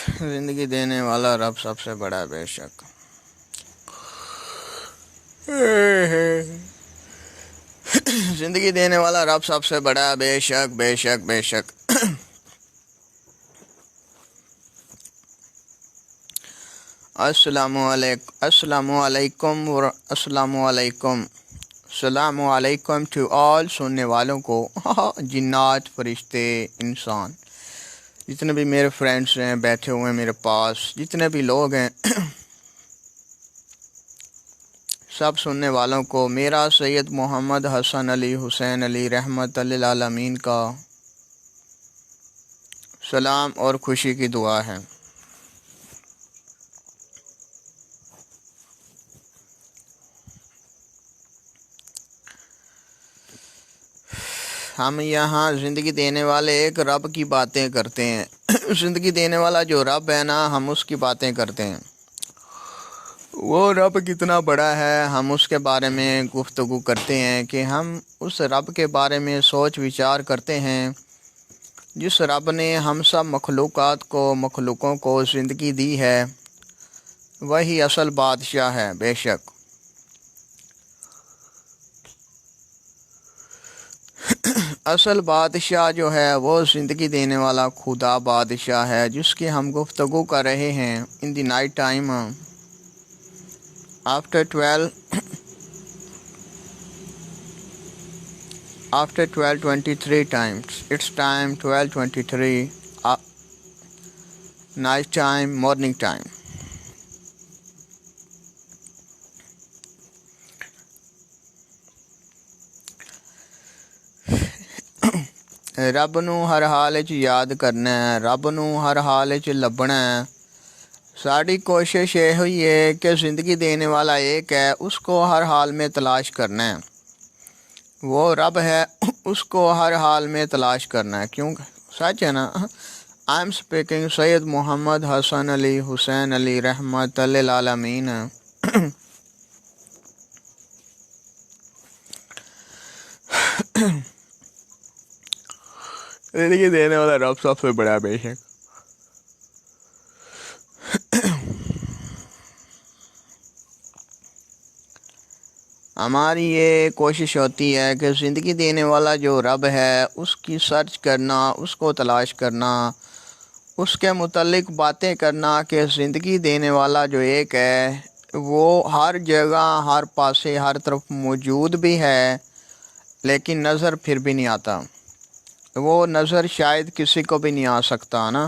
زندگی دینے والا رب سب سے بڑا ہے بے شک۔ زندگی دینے والا رب سب سے بڑا ہے بے شک بے شک بے شک۔ السلام علیکم السلام علیکم ٹو آل سننے والوں کو، جنات، فرشتے، انسان، جتنے بھی میرے فرینڈس ہیں بیٹھے ہوئے ہیں میرے پاس، جتنے بھی لوگ ہیں، سب سننے والوں کو میرا سید محمد حسن علی حسین علی رحمت للعالمین کا سلام اور خوشی کی دعا ہے۔ ہم یہاں زندگی دینے والے ایک رب کی باتیں کرتے ہیں۔ زندگی دینے والا جو رب ہے نا، ہم اس کی باتیں کرتے ہیں۔ وہ رب کتنا بڑا ہے، ہم اس کے بارے میں گفتگو کرتے ہیں کہ ہم اس رب کے بارے میں سوچ وچار کرتے ہیں جس رب نے ہم سب مخلوقوں کو زندگی دی ہے۔ وہی اصل بادشاہ ہے بے شک۔ اصل بادشاہ جو ہے وہ زندگی دینے والا خدا بادشاہ ہے، جس کی ہم گفتگو کر رہے ہیں in the night time after 12:23 times. It's time 12:23 night time, morning time. رب نو ہر حال وچ یاد کرنا ہے، رب نو ہر حال وچ لبنا ہے۔ ساری کوشش یہ ہوئی ہے کہ زندگی دینے والا ایک ہے، اس کو ہر حال میں تلاش کرنا ہے۔ وہ رب ہے، اس کو ہر حال میں تلاش کرنا ہے، کیوں سچ ہے نا۔ آئی ایم اسپیکنگ سید محمد حسن علی حسین علی رحمت للعالمین۔ زندگی دینے والا رب سب سے بڑا بے شک۔ ہماری یہ کوشش ہوتی ہے کہ زندگی دینے والا جو رب ہے اس کی سرچ کرنا، اس کو تلاش کرنا، اس کے متعلق باتیں کرنا کہ زندگی دینے والا جو ایک ہے وہ ہر جگہ، ہر پاسے، ہر طرف موجود بھی ہے، لیکن نظر پھر بھی نہیں آتا۔ وہ نظر شاید کسی کو بھی نہیں آ سکتا نا۔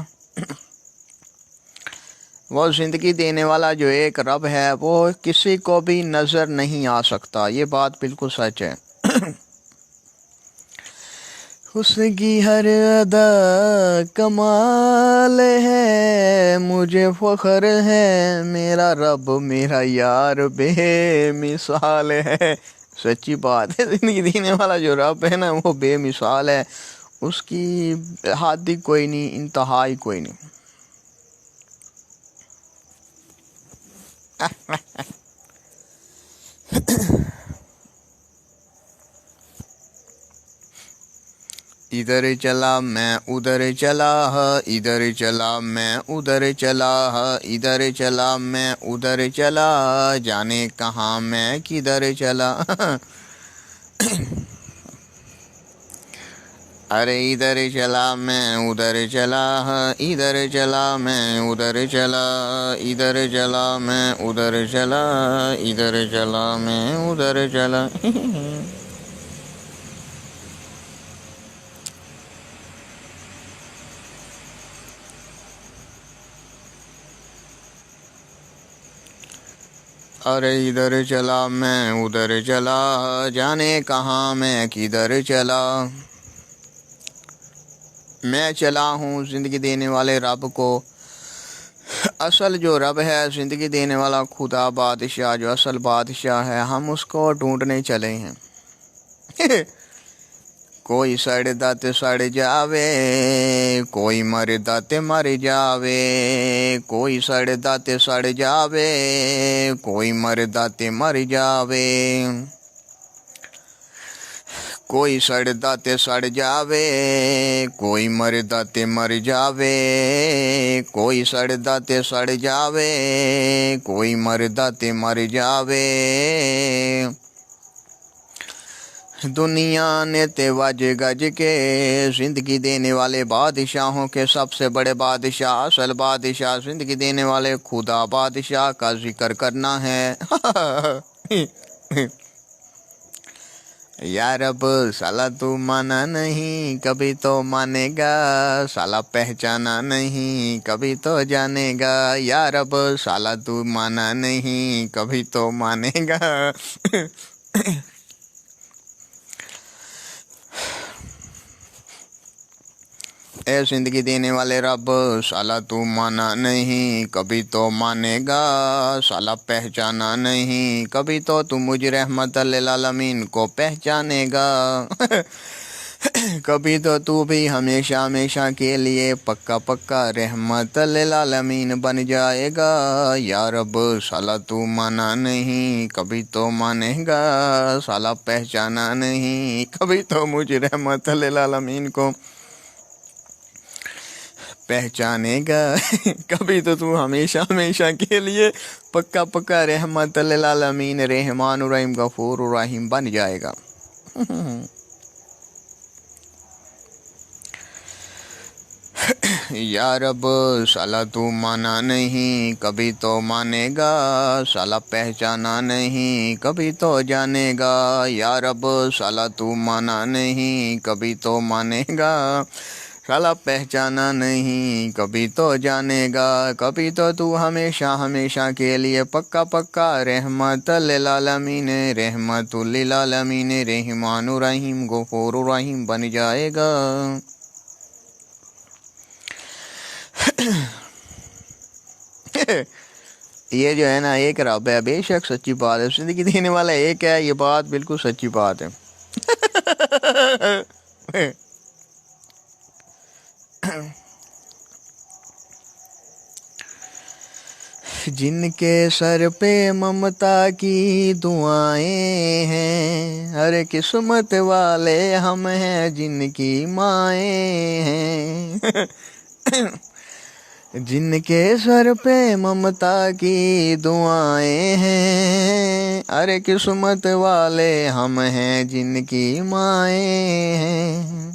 وہ زندگی دینے والا جو ایک رب ہے وہ کسی کو بھی نظر نہیں آ سکتا، یہ بات بالکل سچ ہے۔ اس کی ہر ادا کمال ہے، مجھے فخر ہے، میرا رب میرا یار بے مثال ہے۔ سچی بات ہے، زندگی دینے والا جو رب ہے نا وہ بے مثال ہے، اس کی حد ہی کوئی نہیں، انتہا ہی کوئی نہیں۔ ادھر چلا میں ادھر چلا، ادھر چلا میں ادھر چلا، ادھر چلا میں ادھر چلا، جانے کہاں میں کدھر چلا۔ ارے ادھر چلا میں ادھر چلا، ادھر چلا میں ادھر چلا، ادھر چلا میں ادھر چلا، ادھر چلا میں ادھر چلا۔ ارے ادھر چلا میں ادھر چلا، جانے کہاں میں کدھر چلا۔ میں چلا ہوں زندگی دینے والے رب کو، اصل جو رب ہے زندگی دینے والا خدا بادشاہ جو اصل بادشاہ ہے، ہم اس کو ڈھونڈنے چلے ہیں۔ کوئی سڑ دت سڑ جاوے، کوئی مر دت مر جاوے، کوئی سڑ دت سڑ جاوے، کوئی مر دت مر جاوے، کوئی سڑدا تے سڑ جاوے کوئی مردا تے مر جاوے کوئی سڑدا تے سڑ جاوے کوئی مردا تے مر جاوے دنیا نے تے وج گج کے زندگی دینے والے بادشاہوں کے سب سے بڑے بادشاہ اصل بادشاہ زندگی دینے والے خدا بادشاہ کا ذکر کرنا ہے یا رب سالا تو مانا نہیں کبھی تو مانے گا سالا پہچانا نہیں کبھی تو جانے گا یا رب سالا تو مانا نہیں کبھی تو مانے گا اے زندگی دینے والے رب سالا تو مانا نہیں کبھی تو مانے گا سالا پہچانا نہیں کبھی تو مجھ رحمت للعالمین کو پہچانے گا کبھی تو بھی ہمیشہ ہمیشہ کے لیے پکا پکا رحمت للعالمین بن جائے گا یا رب سالا تو مانا نہیں کبھی تو مانے گا سالا پہچانا نہیں کبھی تو مجھ رحمت للعالمین کو پہچانے گا کبھی تو ہمیشہ ہمیشہ کے لیے پکا پکا رحمت للعالمین رحمان الرحیم غفور الرحیم بن جائے گا یا رب سالا تو مانا نہیں کبھی تو مانے گا سالا پہچانا نہیں کبھی تو جانے گا یا رب سالا تو مانا نہیں کبھی تو مانے گا سالا پہچانا نہیں کبھی تو جانے گا کبھی تو ہمیشہ ہمیشہ کے لیے پکا پکا رحمت للعالمین رحمت للعالمین رحمان الرحیم غفور الرحیم بن جائے گا یہ جو ہے نا ایک رب ہے بے شک سچی بات ہے زندگی دینے والا ایک ہے یہ بات بالکل سچی بات ہے جن کے سر پہ ممتا کی دعائیں ہیں ہر قسمت والے ہم ہیں جن کی مائیں ہیں جن کے سر پہ ممتا کی دعائیں ہیں ہر قسمت والے ہم ہیں جن کی مائیں ہیں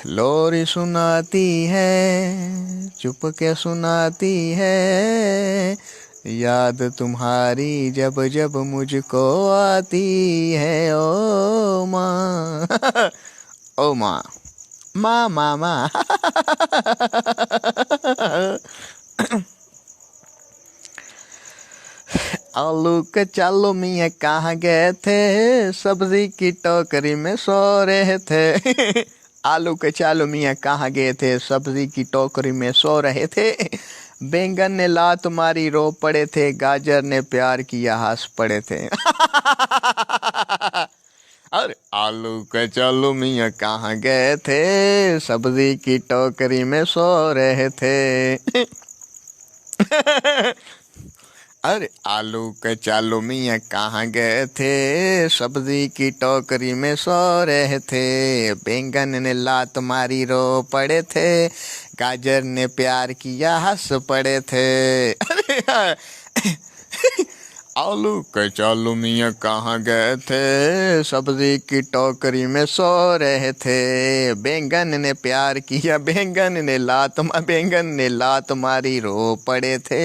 لوری سناتی ہے چپ کے سناتی ہے یاد تمہاری جب جب مجھ کو آتی ہے او ماں او ماں ماں ماں ماں آلو کے چالو میاں کہاں گئے تھے سبزی کی ٹوکری میں سو رہے تھے آلو کے چالو میاں کہاں گئے تھے سبزی کی ٹوکری میں سو رہے تھے بینگن نے لات ماری رو پڑے تھے گاجر نے پیار کیا ہنس پڑے تھے ارے آلو کے چالو میاں کہاں گئے تھے سبزی کی ٹوکری میں سو رہے تھے ارے آلو کے چالو میاں کہاں گئے تھے سبزی کی ٹوکری میں سو رہے تھے بینگن نے لات ماری رو پڑے تھے گاجر نے پیار کیا ہنس پڑے تھے آلو کے چالو میاں کہاں گئے تھے سبزی کی ٹوکری میں سو رہے تھے بینگن نے پیار کیا بینگن نے لات ماری رو پڑے تھے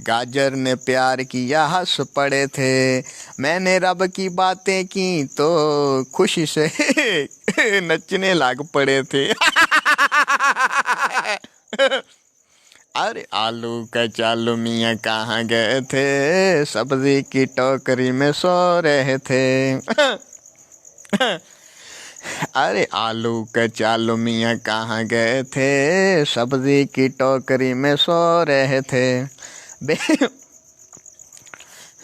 گاجر نے پیار کیا ہنس پڑے تھے میں نے رب کی باتیں کی تو خوشی سے نچنے لگ پڑے تھے ارے آلو کے چالو میاں کہاں گئے تھے سبزی کی ٹوکری میں سو رہے تھے ارے آلو کے چالو میاں کہاں گئے تھے سبزی کی ٹوکری میں سو رہے تھے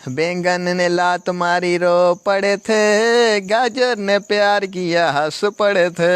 بینگن نے لات ماری رو پڑے تھے گاجر نے پیار کیا ہنس پڑے تھے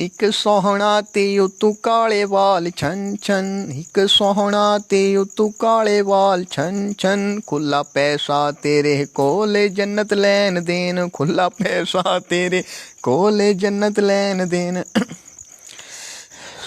ਇੱਕ ਸੋਹਣਾ ਤੇ ਉਤੋਂ ਕਾਲੇ ਵਾਲ ਛਨ ਛਨ, ਇੱਕ ਸੋਹਣਾ ਤੇ ਉਤੋਂ ਕਾਲੇ ਵਾਲ ਛਨ ਛਨ। ਖੁੱਲਾ ਪੈਸਾ ਤੇਰੇ ਕੋਲੇ ਜੰਨਤ ਲੈਣ ਦੇਣ, ਖੁੱਲਾ ਪੈਸਾ ਤੇਰੇ ਕੋਲੇ ਜੰਨਤ ਲੈਣ ਦੇਣ।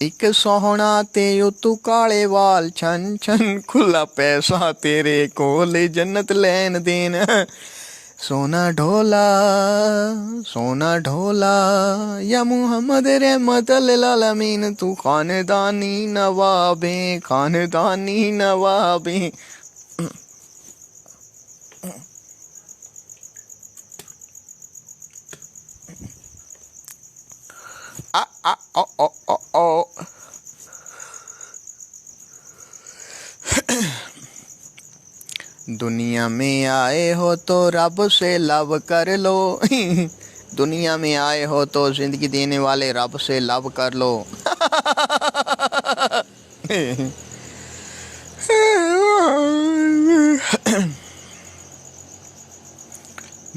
ਇੱਕ ਸੋਹਣਾ ਤੇ ਉਤੋਂ ਕਾਲੇ ਵਾਲ ਛਨ ਛਨ, ਖੁੱਲਾ ਪੈਸਾ ਤੇਰੇ ਕੋਲ ਜੰਨਤ ਲੈਣ ਦੇਣ। ਸੋਨਾ ਢੋਲਾ یا محمد رحمت للعالمین، تو خاندانی نوابیں دنیا میں آئے ہو تو رب سے لو کر لو، دنیا میں آئے ہو تو زندگی دینے والے رب سے لو کر لو۔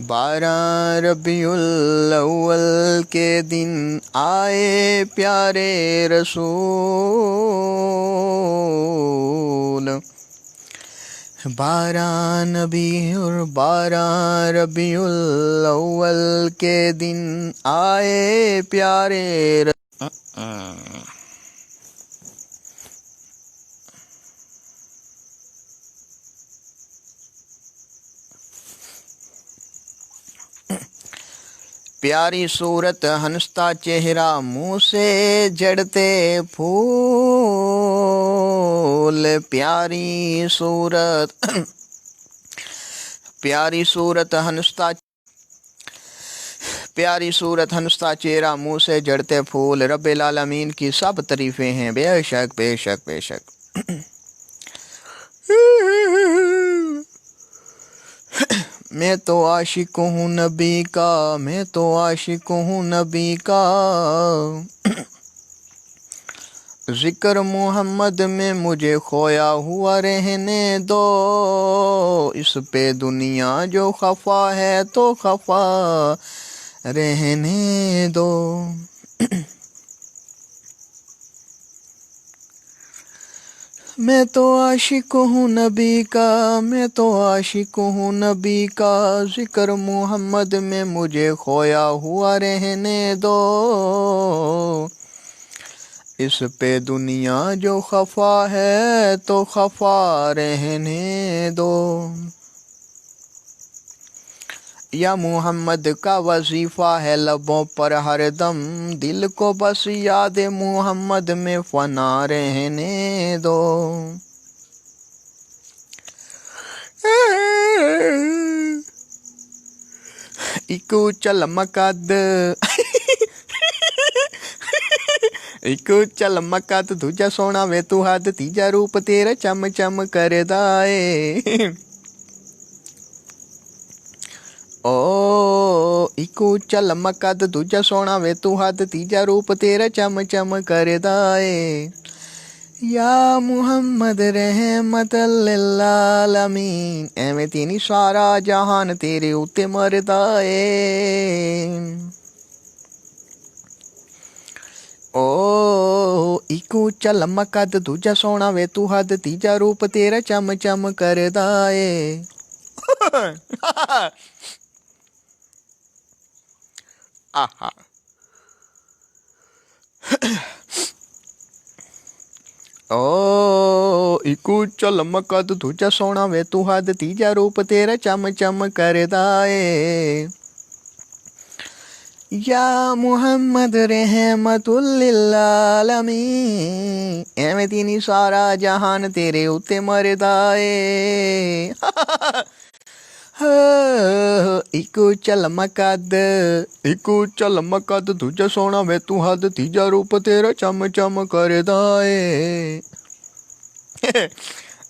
بارہ ربیع الاول کے دن آئے پیارے رسول، بارہ ربیع الاول کے دن آئے پیارے پیاری صورت ہنستا چہرہ منہ سے جڑتے پھول، پیاری صورت ہنستا چہرہ منہ سے جڑتے پھول، رب العالمین کی سب تعریفیں ہیں، بے شک بے شک بے شک۔ میں تو عاشق ہوں نبی کا، میں تو عاشق ہوں نبی کا، ذکر محمد میں مجھے کھویا ہوا رہنے دو، اس پہ دنیا جو خفا ہے تو خفا رہنے دو۔ میں تو عاشق ہوں نبی کا، میں تو عاشق ہوں نبی کا، ذکر محمد میں مجھے کھویا ہوا رہنے دو، اس پہ دنیا جو خفا ہے تو خفا رہنے دو۔ یا محمد کا وظیفہ ہے لبوں پر ہر دم، دل کو بس یاد محمد میں فنا رہنے دو۔ ایک اونچا لمبا قد ایک اونچا لمبا قد، دوجا سونا وے تو حد، تیجا روپ تیرا چم چم کردا اے، او ایک اونچا لمبا قد، دوجا سونا وے تو حد، تیجا روپ تیرا چم چم کردا اے، یا محمد رحمت للعالمین، ایویں تے نہیں سارا جہان تیرے اُتے مردا اے، او ایک اونچا لمبا قد، دوجا سونا وے تو حد، تیجا روپ تیرا چم چم کردا اے۔ آہا او ایک اونچا لمبا قد، دوجا سونا وے تو حد، تیجا روپ تیرا چم چم کردا اے، یا محمد رحمت للعالمین، ایویں تے نہیں سارا جہان تیرے اُتے مردا اے۔ ایک اونچا لمبا قد، ایک اونچا لمبا قد، دوجا سونا وے تو حد، تیجا روپ تیرا چم چم کردا اے،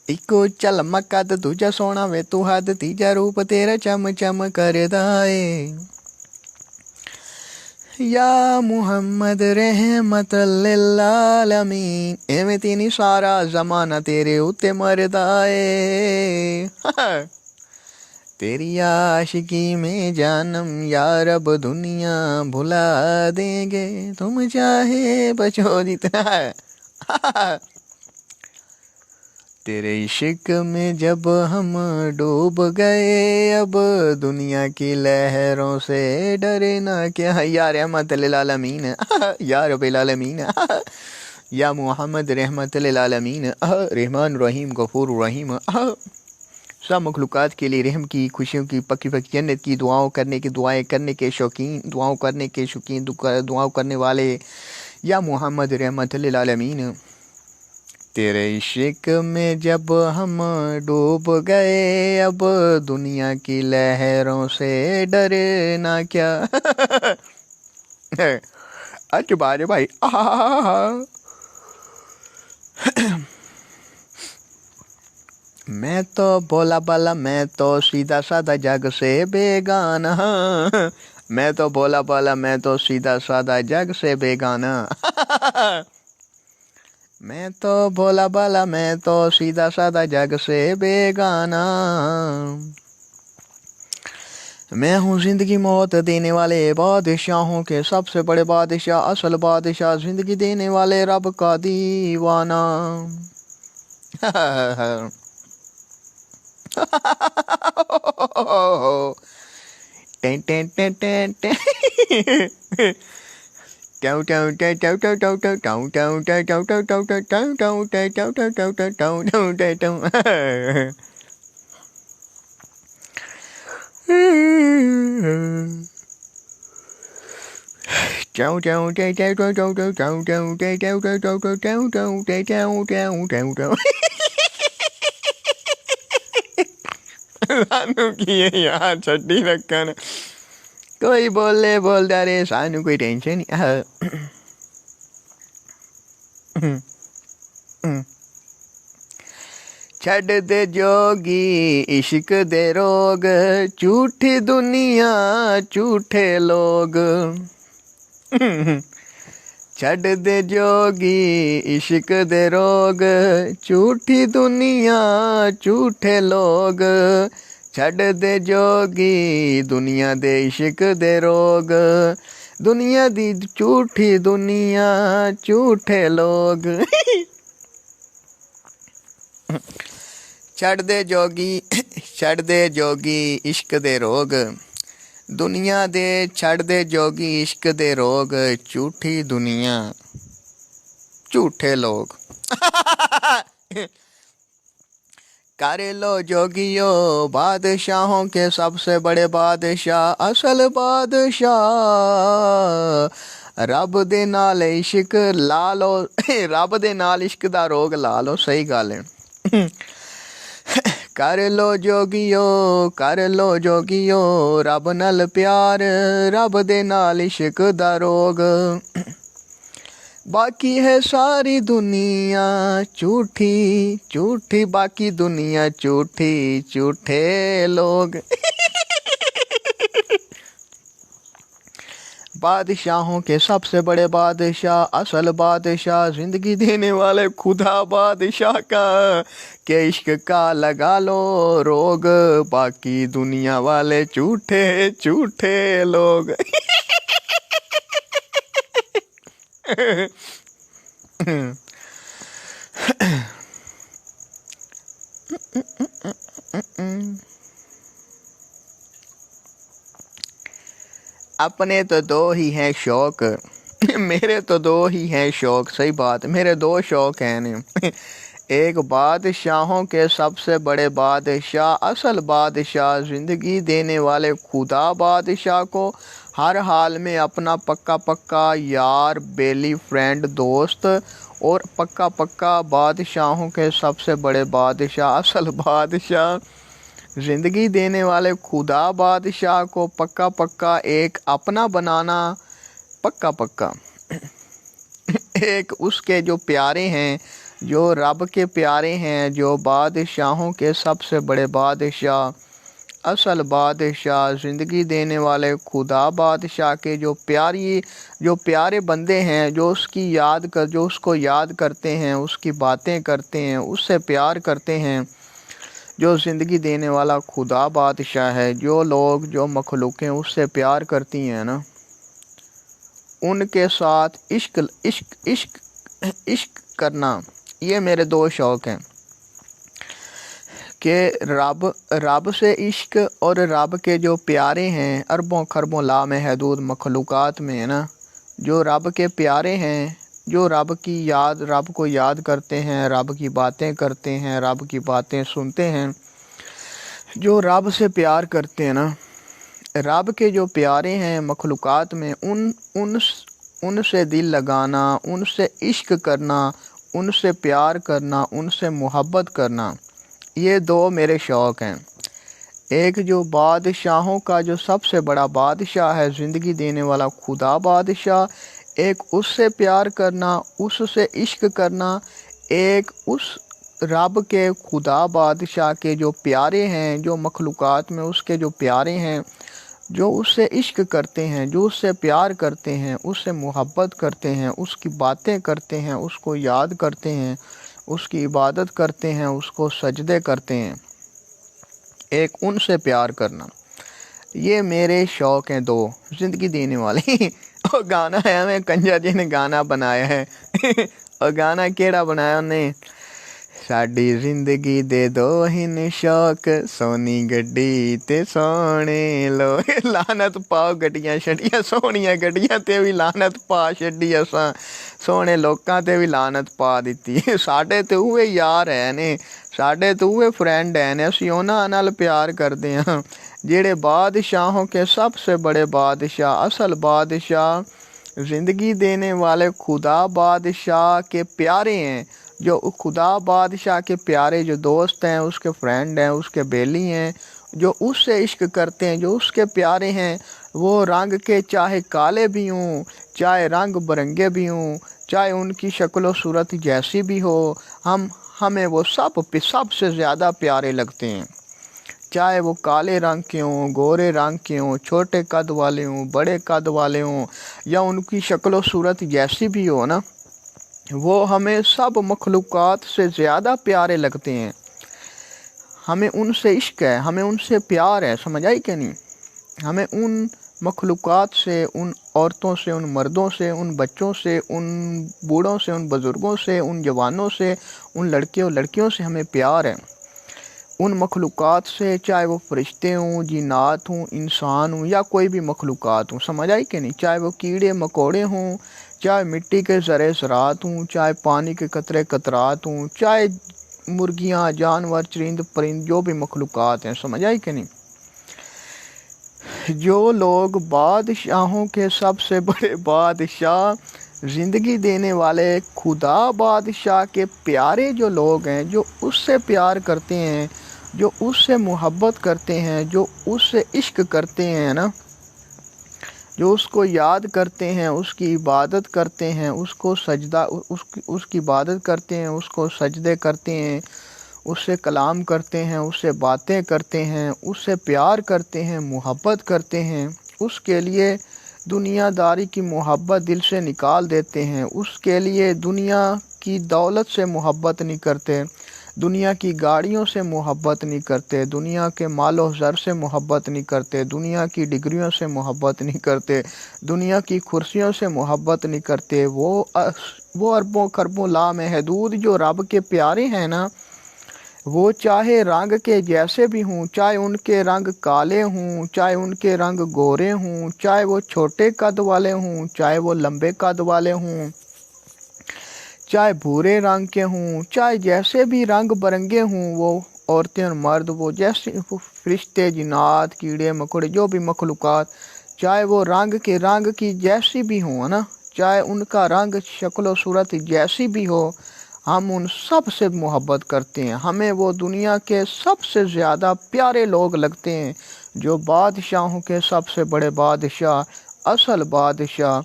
ایک اونچا لمبا قد، دوجا سونا وے تو حد، تیجا روپ تیرا چم چم کردا اے، یا محمد رحمت للعالمین، ایویں تے نہیں سارا زمانہ تیرے اُتے مردا اے۔ تیری عاشقی میں جانم یا رب دنیا بھلا دیں گے، تم چاہے بچو جتنا تیرے عشق میں جب ہم ڈوب گئے اب دنیا کی لہروں سے ڈرے نہ کیا یا رحمت للعالمین یا رب العالمین یا محمد رحمت للعالمین رحمان رحیم غفور رحیم سب مخلوقات کے لیے رحم کی خوشیوں کی پکی پکی جنت کی دعائیں کرنے کے شوقین دعاؤں کرنے والے یا محمد رحمت للعالمین تیرے عشق میں جب ہم ڈوب گئے اب دنیا کی لہروں سے ڈرے نہ کیا اچھا بارے بھائی میں تو بولا بالا میں تو سیدھا سادہ جگ سے بیگانہ میں تو بولا بالا میں تو سیدھا سادہ جگ سے بیگانہ میں تو بولا بالا میں تو سیدھا سادہ جگ سے بیگانہ میں ہوں زندگی موت دینے والے بادشاہوں کے سب سے بڑے بادشاہ اصل بادشاہ زندگی دینے والے رب کا دیوانہ سانو کی یار چھٹی رکھن کوئی بولے بولتا رہے سانو کوئی ٹینشن نہیں چھڈ دے جوگی عشق دے روگ جھوٹی دنیا جھوٹے لوگ چھڈ دے جوگی عشق دے روگ جھوٹی دنیا جھوٹے لوگ چھڈ دے جوگی دنیا دے عشق دے روگ دنیا دی جھوٹی دنیا جھوٹے لوگ چھڈ دے جوگی عشق دے روگ دنیا دے چھڈ دے جوگی عشق دے روگ جھوٹی دنیا جھوٹے لوگ کر لو جوگیو بادشاہوں کے سب سے بڑے بادشاہ اصل بادشاہ رب دے نال عشق لا لو رب دے نال عشق دا روگ لا لو صحیح گل ہے کر لو جوگیو رب نال پیار رب دے نال عشق دا روگ باقی ہے ساری دنیا جھوٹی باقی دنیا جھوٹے لوگ بادشاہوں کے سب سے بڑے بادشاہ اصل بادشاہ زندگی دینے والے خدا بادشاہ کا کہ عشق کا لگا لو روگ باقی دنیا والے جھوٹے لوگ اپنے تو دو ہی ہیں شوق میرے تو دو ہی ہیں شوق صحیح بات میرے دو شوق ہیں ایک بادشاہوں کے سب سے بڑے بادشاہ اصل بادشاہ زندگی دینے والے خدا بادشاہ کو ہر حال میں اپنا پکا یار بیلی فرینڈ دوست اور پکا بادشاہوں کے سب سے بڑے بادشاہ اصل بادشاہ زندگی دینے والے خدا بادشاہ کو پکا ایک اپنا بنانا پکا ایک اس کے جو پیارے ہیں جو رب کے پیارے ہیں جو بادشاہوں کے سب سے بڑے بادشاہ اصل بادشاہ زندگی دینے والے خدا بادشاہ کے جو پیارے بندے ہیں جو اس کو یاد کرتے ہیں اس کی باتیں کرتے ہیں اس سے پیار کرتے ہیں جو زندگی دینے والا خدا بادشاہ ہے جو مخلوقیں اس سے پیار کرتی ہیں نا ان کے ساتھ عشق کرنا یہ میرے دو شوق ہیں کہ رب سے عشق اور رب کے جو پیارے ہیں اربوں خربوں لامحدود مخلوقات میں ہے نا، جو رب کے پیارے ہیں، جو رب کو یاد کرتے ہیں، رب کی باتیں کرتے ہیں، رب کی باتیں سنتے ہیں، جو رب سے پیار کرتے ہیں نا، رب کے جو پیارے ہیں مخلوقات میں، ان سے دل لگانا، ان سے عشق کرنا، ان سے پیار کرنا، ان سے محبت کرنا، یہ دو میرے شوق ہیں۔ ایک جو بادشاہوں کا جو سب سے بڑا بادشاہ ہے، زندگی دینے والا خدا بادشاہ، ایک اس سے پیار کرنا، اس سے عشق کرنا، ایک اس رب کے خدا بادشاہ کے جو پیارے ہیں، جو مخلوقات میں اس کے جو پیارے ہیں، جو اس سے عشق کرتے ہیں، جو اس سے پیار کرتے ہیں، اس سے محبت کرتے ہیں، اس کی باتیں کرتے ہیں، اس کو یاد کرتے ہیں، اس کی عبادت کرتے ہیں، اس کو سجدے کرتے ہیں، ایک ان سے پیار کرنا، یہ میرے شوق ہیں دو زندگی دینے والے۔ اور گانا ہے ہمیں کنجا جی نے گانا بنایا ہے، اور گانا کیڑا بنایا انہیں، ساڈی زندگی دے دو ہن شوق، سونی گڈی تے سونے لوگ، لعنت پاؤ گڈیاں شڈیاں، سونیاں گڈیاں تے بھی لعنت پا چھڈی، اساں سونے لوکاں تے بھی لعنت پا دتی۔ ساڈے تے اوے یار ہے نے، ساڈے تے اوے فرینڈ ہے نے، اسی انہاں نال پیار کردے ہاں جڑے بادشاہوں کے سب سے بڑے بادشاہ، اصل بادشاہ، زندگی دینے والے خدا بادشاہ کے پیارے ہیں، جو خدا بادشاہ کے پیارے جو دوست ہیں، اس کے فرینڈ ہیں، اس کے بیلی ہیں، جو اس سے عشق کرتے ہیں، جو اس کے پیارے ہیں، وہ رنگ کے چاہے کالے بھی ہوں، چاہے رنگ برنگے بھی ہوں، چاہے ان کی شکل و صورت جیسی بھی ہو، ہمیں وہ سب سے زیادہ پیارے لگتے ہیں، چاہے وہ کالے رنگ کے ہوں، گورے رنگ کے ہوں، چھوٹے قد والے ہوں، بڑے قد والے ہوں، یا ان کی شکل و صورت جیسی بھی ہو نا، وہ ہمیں سب مخلوقات سے زیادہ پیارے لگتے ہیں۔ ہمیں ان سے عشق ہے، ہمیں ان سے پیار ہے، سمجھ آئی کہ نہیں؟ ہمیں ان مخلوقات سے، ان عورتوں سے، ان مردوں سے، ان بچوں سے، ان بوڑھوں سے، ان بزرگوں سے، ان جوانوں سے، ان لڑکیوں سے ہمیں پیار ہے، ان مخلوقات سے، چاہے وہ فرشتے ہوں، جنات ہوں، انسان ہوں، یا کوئی بھی مخلوقات ہوں، سمجھ آئی کہ نہیں؟ چاہے وہ کیڑے مکوڑے ہوں، چاہے مٹی کے ذرے ذرات ہوں، چاہے پانی کے قطرے قطرات ہوں، چاہے مرغیاں، جانور، چرند پرند، جو بھی مخلوقات ہیں، سمجھ آئی کہ نہیں؟ جو لوگ بادشاہوں کے سب سے بڑے بادشاہ، زندگی دینے والے خدا بادشاہ کے پیارے جو لوگ ہیں، جو اس سے پیار کرتے ہیں، جو اس سے محبت کرتے ہیں، جو اس سے عشق کرتے ہیں نا، جو اس کو یاد کرتے ہیں، اس کی عبادت کرتے ہیں، اس کی عبادت کرتے ہیں، اس کو سجدے کرتے ہیں، اس سے کلام کرتے ہیں، اس سے باتیں کرتے ہیں، اس سے پیار کرتے ہیں، محبت کرتے ہیں، اس کے لیے دنیا داری کی محبت دل سے نکال دیتے ہیں، اس کے لیے دنیا کی دولت سے محبت نہیں کرتے، دنیا کی گاڑیوں سے محبت نہیں کرتے، دنیا کے مال و زر سے محبت نہیں کرتے، دنیا کی ڈگریوں سے محبت نہیں کرتے، دنیا کی کرسیوں سے محبت نہیں کرتے، وہ اربوں خربوں لامحدود جو رب کے پیارے ہیں نا، وہ چاہے رنگ کے جیسے بھی ہوں، چاہے ان کے رنگ کالے ہوں، چاہے ان کے رنگ گورے ہوں، چاہے وہ چھوٹے قد والے ہوں، چاہے وہ لمبے قد والے ہوں، چاہے بھورے رنگ کے ہوں، چاہے جیسے بھی رنگ برنگے ہوں، وہ عورتیں اور مرد، وہ جیسے فرشتے، جنات، کیڑے مکوڑے، جو بھی مخلوقات، چاہے وہ رنگ کی جیسی بھی ہوں نا، چاہے ان کا رنگ، شکل و صورت جیسی بھی ہو، ہم ان سب سے محبت کرتے ہیں، ہمیں وہ دنیا کے سب سے زیادہ پیارے لوگ لگتے ہیں، جو بادشاہوں کے سب سے بڑے بادشاہ، اصل بادشاہ،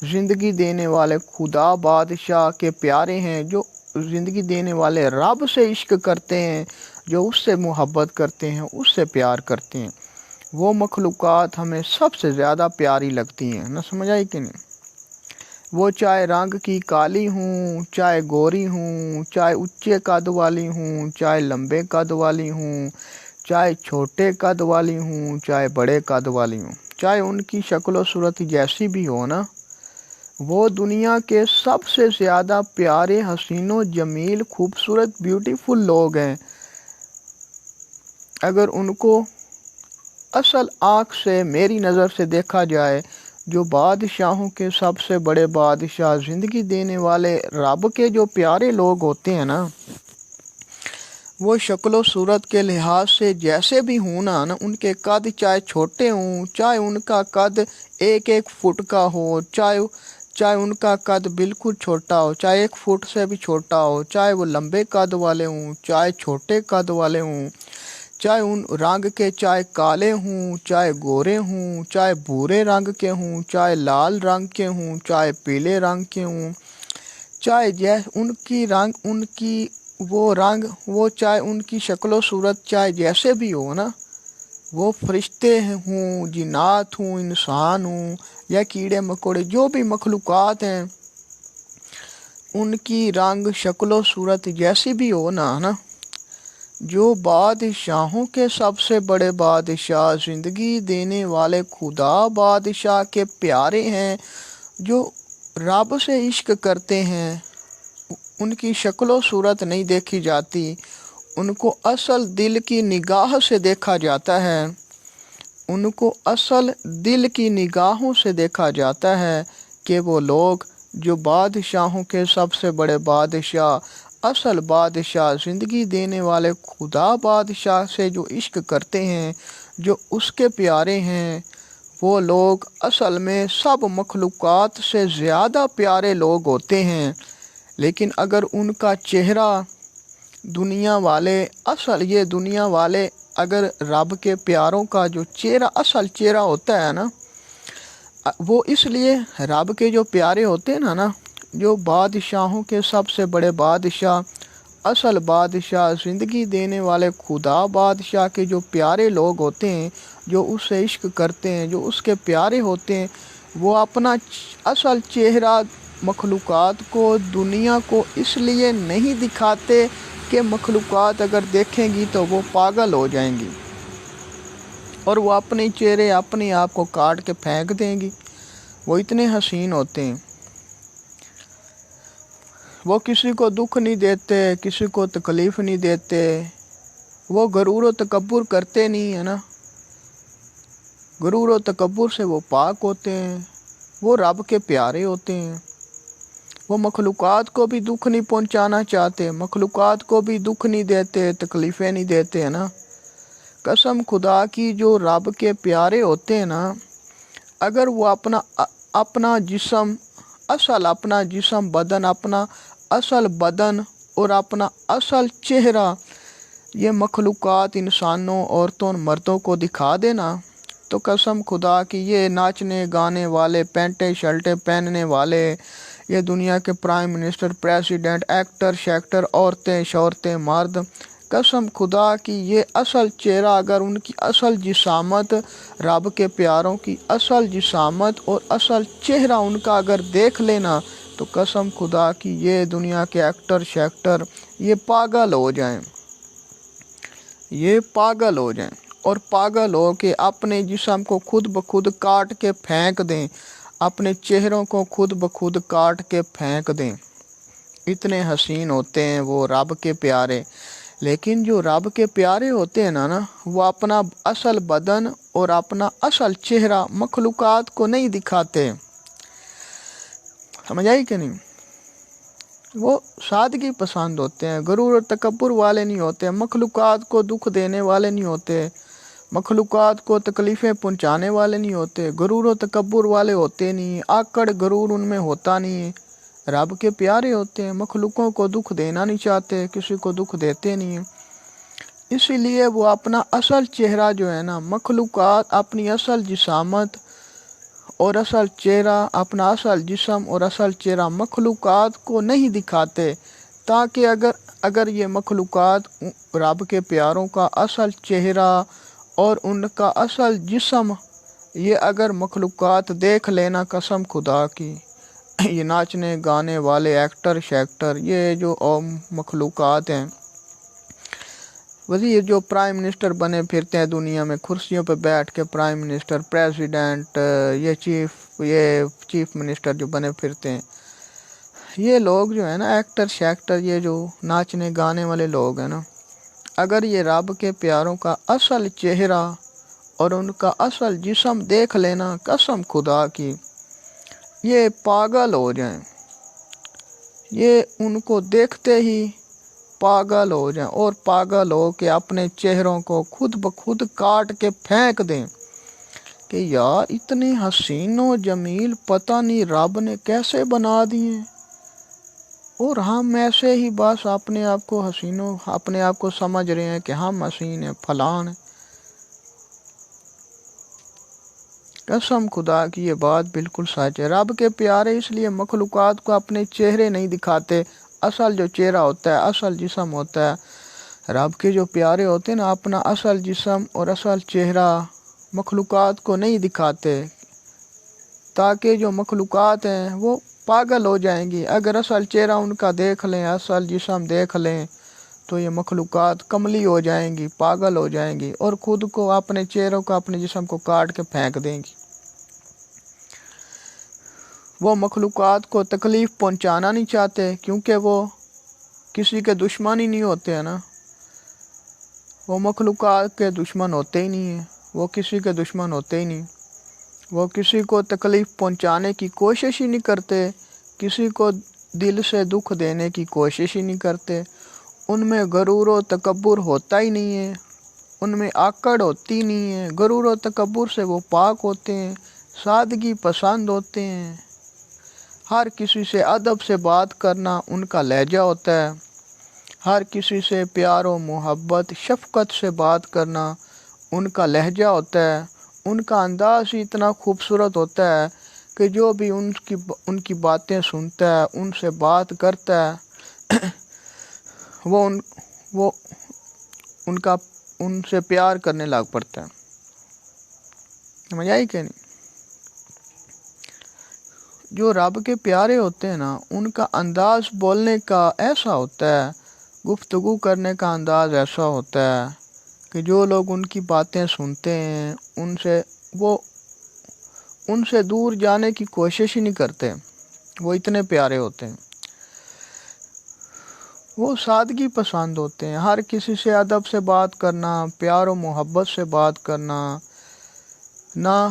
زندگی دینے والے خدا بادشاہ کے پیارے ہیں، جو زندگی دینے والے رب سے عشق کرتے ہیں، جو اس سے محبت کرتے ہیں، اس سے پیار کرتے ہیں، وہ مخلوقات ہمیں سب سے زیادہ پیاری لگتی ہیں، نہ سمجھ آئی کہ نہیں؟ وہ چاہے رنگ کی کالی ہوں، چاہے گوری ہوں، چاہے اونچے قد والی ہوں، چاہے لمبے قد والی ہوں، چاہے چھوٹے قد والی ہوں، چاہے بڑے قد والی ہوں، چاہے ان کی شکل و صورت جیسی بھی ہو نا، وہ دنیا کے سب سے زیادہ پیارے، حسین و جمیل، خوبصورت، بیوٹیفل لوگ ہیں، اگر ان کو اصل آنکھ سے میری نظر سے دیکھا جائے، جو بادشاہوں کے سب سے بڑے بادشاہ، زندگی دینے والے رب کے جو پیارے لوگ ہوتے ہیں نا، وہ شکل و صورت کے لحاظ سے جیسے بھی ہوں نا، ان کے قد چاہے چھوٹے ہوں، چاہے ان کا قد 1 فٹ کا ہو، چاہے ان کا قد بالکل چھوٹا ہو، چاہے 1 فٹ سے بھی چھوٹا ہو، چاہے وہ لمبے قد والے ہوں، چاہے چھوٹے قد والے ہوں، چاہے ان رنگ کے چاہے کالے ہوں، چاہے گورے ہوں، چاہے بھورے رنگ کے ہوں، چاہے لال رنگ کے ہوں، چاہے پیلے رنگ کے ہوں، چاہے ان کی وہ چاہے ان کی شکل و صورت چاہے جیسے بھی ہو نا، وہ فرشتے ہوں، جنات ہوں، انسان ہوں یا کیڑے مکوڑے، جو بھی مخلوقات ہیں، ان کی رنگ شکل و صورت جیسی بھی ہو نا، جو بادشاہوں کے سب سے بڑے بادشاہ، زندگی دینے والے خدا بادشاہ کے پیارے ہیں، جو رب سے عشق کرتے ہیں، ان کی شکل و صورت نہیں دیکھی جاتی، ان کو اصل دل کی نگاہ سے دیکھا جاتا ہے، ان کو اصل دل کی نگاہوں سے دیکھا جاتا ہے کہ وہ لوگ جو بادشاہوں کے سب سے بڑے بادشاہ، اصل بادشاہ، زندگی دینے والے خدا بادشاہ سے جو عشق کرتے ہیں، جو اس کے پیارے ہیں، وہ لوگ اصل میں سب مخلوقات سے زیادہ پیارے لوگ ہوتے ہیں۔ لیکن اگر ان کا چہرہ دنیا والے اگر رب کے پیاروں کا جو چہرہ اصل چہرہ ہوتا ہے نا، وہ اس لیے رب کے جو پیارے ہوتے ہیں نا، جو بادشاہوں کے سب سے بڑے بادشاہ، اصل بادشاہ، زندگی دینے والے خدا بادشاہ کے جو پیارے لوگ ہوتے ہیں، جو اس سے عشق کرتے ہیں، جو اس کے پیارے ہوتے ہیں، وہ اپنا اصل چہرہ مخلوقات کو، دنیا کو اس لیے نہیں دکھاتے کہ مخلوقات اگر دیکھیں گی تو وہ پاگل ہو جائیں گی اور وہ اپنے چہرے اپنے آپ کو کاٹ کے پھینک دیں گی۔ وہ اتنے حسین ہوتے ہیں، وہ کسی کو دکھ نہیں دیتے، کسی کو تکلیف نہیں دیتے، وہ غرور و تکبر کرتے نہیں ہے نا، غرور و تکبر سے وہ پاک ہوتے ہیں، وہ رب کے پیارے ہوتے ہیں، وہ مخلوقات کو بھی دکھ نہیں پہنچانا چاہتے، مخلوقات کو بھی دکھ نہیں دیتے، تکلیفیں نہیں دیتے ہیں نا۔ قسم خدا کی، جو رب کے پیارے ہوتے ہیں نا، اگر وہ اپنا جسم بدن، اپنا اصل بدن اور اپنا اصل چہرہ یہ مخلوقات، انسانوں، عورتوں، مردوں کو دکھا دینا، تو قسم خدا کی یہ ناچنے گانے والے، پینٹیں شرٹیں پہننے والے، یہ دنیا کے پرائم منسٹر، پریزیڈنٹ، ایکٹر شیکٹر، عورتیں شورتیں، مرد، قسم خدا کی یہ اصل چہرہ، اگر ان کی اصل جسامت، رب کے پیاروں کی اصل جسامت اور اصل چہرہ ان کا اگر دیکھ لینا، تو قسم خدا کی یہ دنیا کے ایکٹر شیکٹر یہ پاگل ہو جائیں، اور پاگل ہو کے اپنے جسم کو خود بخود کاٹ کے پھینک دیں، اپنے چہروں کو خود بخود کاٹ کے پھینک دیں۔ اتنے حسین ہوتے ہیں وہ رب کے پیارے۔ لیکن جو رب کے پیارے ہوتے ہیں نا، وہ اپنا اصل بدن اور اپنا اصل چہرہ مخلوقات کو نہیں دکھاتے۔ سمجھ آئی کہ نہیں؟ وہ سادگی پسند ہوتے ہیں، غرور اور تکبر والے نہیں ہوتے، مخلوقات کو دکھ دینے والے نہیں ہوتے، مخلوقات کو تکلیفیں پہنچانے والے نہیں ہوتے، غرور و تکبر والے ہوتے نہیں، آکڑ غرور ان میں ہوتا نہیں ہے۔ رب کے پیارے ہوتے ہیں، مخلوقوں کو دکھ دینا نہیں چاہتے، کسی کو دکھ دیتے نہیں ہیں، اسی لیے وہ اپنا اصل چہرہ جو ہے نا، مخلوقات اپنی اصل جسامت اور اصل چہرہ، اپنا اصل جسم اور اصل چہرہ مخلوقات کو نہیں دکھاتے، تاکہ اگر یہ مخلوقات رب کے پیاروں کا اصل چہرہ اور ان کا اصل جسم یہ اگر مخلوقات دیکھ لینا، قسم خدا کی، یہ ناچنے گانے والے ایکٹر شیکٹر، یہ جو مخلوقات ہیں، وزیر جو پرائم منسٹر بنے پھرتے ہیں دنیا میں، کرسیوں پہ بیٹھ کے پرائم منسٹر، پریزیڈنٹ، یہ چیف منسٹر جو بنے پھرتے ہیں، یہ لوگ جو ہے نا ایکٹر شیکٹر، یہ جو ناچنے گانے والے لوگ ہیں نا، اگر یہ رب کے پیاروں کا اصل چہرہ اور ان کا اصل جسم دیکھ لینا، قسم خدا کی یہ پاگل ہو جائیں، یہ ان کو دیکھتے ہی پاگل ہو جائیں اور پاگل ہو کے اپنے چہروں کو خود بخود کاٹ کے پھینک دیں کہ یار اتنے حسین و جمیل پتہ نہیں رب نے کیسے بنا دیے، اور ہم ایسے ہی بس اپنے آپ کو اپنے آپ کو سمجھ رہے ہیں کہ ہم حسین ہیں، فلان ہیں۔ قسم خدا کی یہ بات بالکل سچ ہے۔ رب کے پیارے اس لیے مخلوقات کو اپنے چہرے نہیں دکھاتے، اصل جو چہرہ ہوتا ہے، اصل جسم ہوتا ہے، رب کے جو پیارے ہوتے ہیں نا، اپنا اصل جسم اور اصل چہرہ مخلوقات کو نہیں دکھاتے، تاکہ جو مخلوقات ہیں وہ پاگل ہو جائیں گی۔ اگر اصل چہرہ ان کا دیکھ لیں، اصل جسم دیکھ لیں، تو یہ مخلوقات کملی ہو جائیں گی، پاگل ہو جائیں گی اور خود کو، اپنے چہروں کو، اپنے جسم کو کاٹ کے پھینک دیں گی۔ وہ مخلوقات کو تکلیف پہنچانا نہیں چاہتے، کیونکہ وہ کسی کے دشمن ہی نہیں ہوتے ہیں نا، وہ مخلوقات کے دشمن ہوتے ہی نہیں ہیں، وہ کسی کے دشمن ہوتے ہی نہیں، وہ کسی کو تکلیف پہنچانے کی کوشش ہی نہیں کرتے، کسی کو دل سے دکھ دینے کی کوشش ہی نہیں کرتے، ان میں غرور و تکبر ہوتا ہی نہیں ہے، ان میں آکڑ ہوتی نہیں ہے، غرور و تکبر سے وہ پاک ہوتے ہیں، سادگی پسند ہوتے ہیں، ہر کسی سے ادب سے بات کرنا ان کا لہجہ ہوتا ہے، ہر کسی سے پیار و محبت شفقت سے بات کرنا ان کا لہجہ ہوتا ہے، ان کا انداز ہی اتنا خوبصورت ہوتا ہے کہ جو بھی ان کی باتیں سنتا ہے، ان سے بات کرتا ہے، وہ ان سے پیار کرنے لگ پڑتا ہے۔ سمجھ آئی کہ نہیں؟ جو رب کے پیارے ہوتے ہیں نا، ان کا انداز بولنے کا ایسا ہوتا ہے، گفتگو کرنے کا انداز ایسا ہوتا ہے کہ جو لوگ ان کی باتیں سنتے ہیں ان سے دور جانے کی کوشش ہی نہیں کرتے، وہ اتنے پیارے ہوتے ہیں، وہ سادگی پسند ہوتے ہیں، ہر کسی سے ادب سے بات کرنا، پیار و محبت سے بات کرنا، نہ